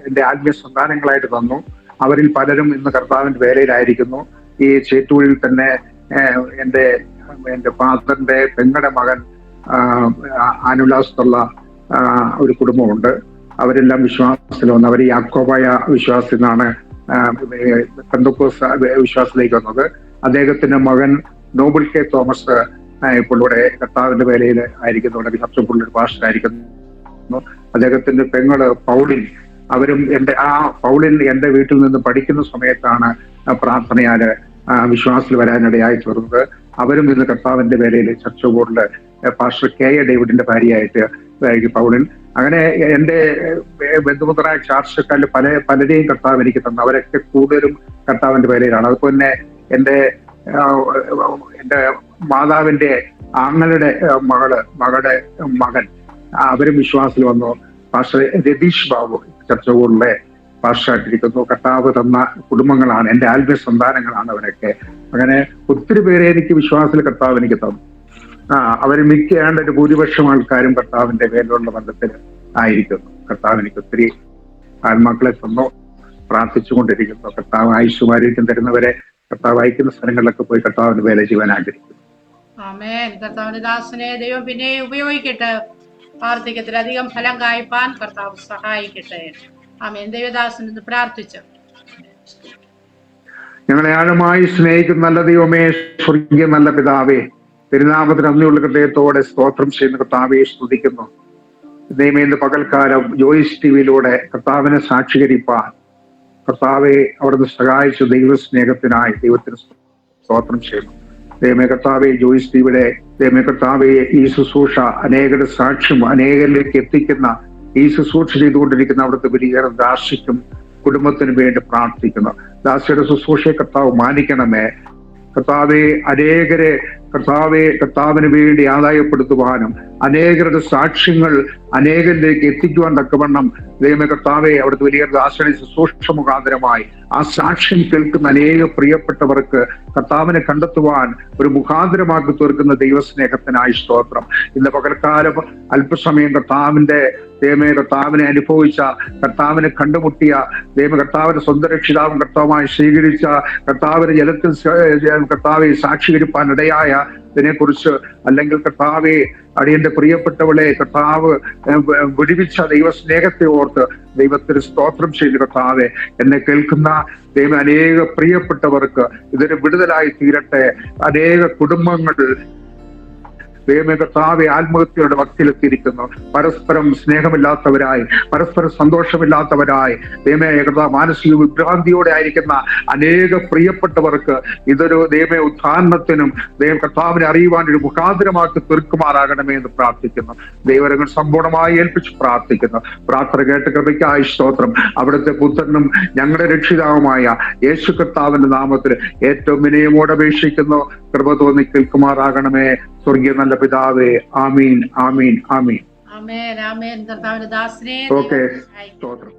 എന്റെ ആത്മീയ സന്താനങ്ങളായിട്ട് തന്നു. അവരിൽ പലരും ഇന്ന് കർത്താവിന്റെ വേലയിലായിരിക്കുന്നു. ഈ ചേറ്റൂരിൽ തന്നെ എന്റെ ഫാദറിന്റെ പെങ്ങളുടെ മകൻ ആനുലാസുള്ള ഒരു കുടുംബമുണ്ട്. അവരെല്ലാം വിശ്വാസത്തിൽ വന്നു. അവർ യാക്കോബായ വിശ്വാസത്തിൽ നിന്നാണ് പെന്തക്കോസ്ത് വിശ്വാസത്തിലേക്ക് വന്നത്. അദ്ദേഹത്തിന്റെ മകൻ നോബിൾ കെ തോമസ് ഇപ്പോൾ ഇവിടെ കർത്താവിന്റെ വേലയിൽ ആയിരിക്കുന്നു. ഇവിടെ ചർച്ചപ്പുള്ളൊരു പാസ്റ്ററായിരിക്കുന്നു. അദ്ദേഹത്തിന്റെ പെങ്ങള് പൗളിൻ, അവരും പൗളിൻ എന്റെ വീട്ടിൽ നിന്ന് പഠിക്കുന്ന സമയത്താണ് പ്രാർത്ഥനയാല് വിശ്വാസത്തിൽ വരാനിടയായി തീർന്നത്. അവരും ഇന്ന് കർത്താവിന്റെ വേലയിൽ ചർച്ച ബോർഡില് പാസ്റ്റർ KA ഡേവിഡിന്റെ ഭാര്യയായിട്ട് പൗളിൻ. അങ്ങനെ എന്റെ ബന്ധുമുതലായ ചാർച്ചക്കാരിൽ പലരെയും കർത്താവ് എനിക്ക് തന്നു. അവരൊക്കെ കൂടുതലും കർത്താവിന്റെ വേലയിലാണ്. അതുപോലെ എന്റെ മാതാവിന്റെ ആങ്ങളുടെ മകളുടെ മകൻ അവരും വിശ്വാസത്തിൽ വന്നു. പാസ്റ്റർ രതീഷ് ബാബു ചർച്ചകൂടിലെ പാസ്റ്ററായിട്ടിരിക്കുന്നു. കർത്താവ് തന്ന കുടുംബങ്ങളാണ്, എന്റെ ആത്മീയ സന്താനങ്ങളാണ് അവരൊക്കെ. അങ്ങനെ ഒത്തിരി പേരെ എനിക്ക് വിശ്വാസത്തിൽ കർത്താവ് എനിക്ക് തന്നു. അവർ മിക്കേണ്ട ഒരു ഭൂരിപക്ഷം ആൾക്കാരും കർത്താവിന്റെ വേലുള്ള ബന്ധത്തിൽ ആയിരിക്കുന്നു. കർത്താവ് എനിക്ക് ഒത്തിരി ആത്മാക്കളെ തന്നു, പ്രാർത്ഥിച്ചുകൊണ്ടിരിക്കുന്നു. കർത്താവ് ആയുഷ്മാരീക്യം തരുന്നവരെ കർത്താവ് അയക്കുന്ന സ്ഥലങ്ങളിലൊക്കെ പോയി കർത്താവിന്റെ വേല ചെയ്യാൻ ആഗ്രഹിക്കുന്നു. ആമേൻ. കർത്താവിന്റെ ദാസനെ ദൈവം പിന്നെ ഉപയോഗിക്കട്ടെ. വാർദ്ധക്യത്തിൽ അധികം ഫലം കായ്പാൻ കർത്താവ് സഹായിക്കട്ടെ. ആമേൻ. ദൈവദാസൻ എന്ന് പ്രാർത്ഥിച്ചു. ഞങ്ങളെ ആഴമായി സ്നേഹിക്കുന്ന നല്ല ദൈവമേ, സ്വർഗീയ നല്ല പിതാവേ, തിരുനാമത്തിന് നന്ദിയുള്ള ഹൃദയത്തോടെ സ്തോത്രം ചെയ്യുന്ന കർത്താവെ സ്തുതിക്കുന്നു. ദൈവമേ, ഇന്ന് പകൽക്കാലം ജോയിസ് ടിവിയിലൂടെ കർത്താവിനെ സാക്ഷീകരിപ്പാൻ കർത്താവെ അവിടുന്ന് സഹായിച്ചു. ദൈവസ്നേഹത്തിനായി ദൈവത്തിന് സ്തോത്രം ചെയ്യുന്നു. ദൈവമേ കർത്താവെ, ജോയിസ് ടിവിയുടെ ദൈവമേ കർത്താവെ ഈ ശുശ്രൂഷ അനേകരുടെ സാക്ഷ്യം അനേകരിലേക്ക് എത്തിക്കുന്ന ഈ ശുശ്രൂഷ ചെയ്തുകൊണ്ടിരിക്കുന്ന അവിടുത്തെ വലിയ ദാസിക്കും കുടുംബത്തിന് വേണ്ടി പ്രാർത്ഥിക്കുന്നു. ദാസിയുടെ ശുശ്രൂഷയെ കർത്താവ് മാനിക്കണമേ. കർത്താവെ, അനേകരെ കർത്താവിന് വേണ്ടി ആദായപ്പെടുത്തുവാനും അനേകരുടെ സാക്ഷ്യങ്ങൾ അനേകരിലേക്ക് എത്തിക്കുവാൻ തക്കവണ്ണം ദൈവമേ കർത്താവെ അവിടുത്തെ വലിയ ദാസനെ ശുശ്രൂഷ മുഖാന്തരമായി ആ സാക്ഷ്യം കേൾക്കുന്ന അനേക പ്രിയപ്പെട്ടവർക്ക് കർത്താവിനെ കണ്ടെത്തുവാൻ ഒരു മുഖാന്തരമാക്കി തീർക്കുന്ന ദൈവസ്നേഹത്തിനായി സ്തോത്രം. ഇന്ന് പകൽക്കാലം അല്പസമയം കർത്താവിനെ അനുഭവിച്ച, കർത്താവിനെ കണ്ടുമുട്ടിയ കർത്താവിന്റെ സ്വന്തം രക്ഷിതാവും കർത്താവുമായി സ്വീകരിച്ച, കർത്താവിന്റെ ജലത്തിൽ കർത്താവെ സാക്ഷീകരിപ്പാൻ ഇടയായ ഇതിനെക്കുറിച്ച്, അല്ലെങ്കിൽ കർത്താവെ അടിയന്റെ പ്രിയപ്പെട്ടവളെ കർത്താവ് വിടുവിച്ച ദൈവസ്നേഹത്തെ ഓർത്ത് ദൈവത്തിന് സ്തോത്രം ചെയ്ത് കർത്താവെ എന്നെ കേൾക്കുന്ന ദൈവം അനേക പ്രിയപ്പെട്ടവർക്ക് ഇതൊരു വിടുതലായി തീരട്ടെ. അനേക കുടുംബങ്ങൾ ദൈവമേ കർത്താവെ ആത്മഹത്യയുടെ വക്കിലെത്തിയിരിക്കുന്നു. പരസ്പരം സ്നേഹമില്ലാത്തവരായി, പരസ്പരം സന്തോഷമില്ലാത്തവരായി, ദൈവമേ കർത്താവ് മാനസിക വിഭ്രാന്തിയോടെ ആയിരിക്കുന്ന അനേക പ്രിയപ്പെട്ടവർക്ക് ഇതൊരു ദൈവമേ ഉദ്ധാരണത്തിനും ദൈവം കർത്താവിനെ അറിയുവാൻ ഒരു മുഖാന്തരമാക്കി തീർക്കുമാറാകണമേ എന്ന് പ്രാർത്ഥിക്കുന്നു. ദൈവരങ്ങൾ സമ്പൂർണമായി ഏൽപ്പിച്ച് പ്രാർത്ഥിക്കുന്നു. പ്രാർത്ഥന കേട്ട കൃപയ്ക്കായി സ്തോത്രം. അവിടുത്തെ പുത്രനും ഞങ്ങളുടെ രക്ഷിതാവുമായ യേശു കർത്താവിന്റെ നാമത്തിൽ ഏറ്റവും വിനയമോടെ അപേക്ഷിക്കുന്നു. കൃപ തോന്നി കേൾക്കുമാറാകണമേ. സ്വർഗീയ നല്ല പിതാവേ, ആമീൻ, ആമീൻ, ആമീൻ. ആമേൻ, ആമേൻ. കർത്താവിന്റെ ദാസനെ ഓക്കെ, സ്തോത്രം.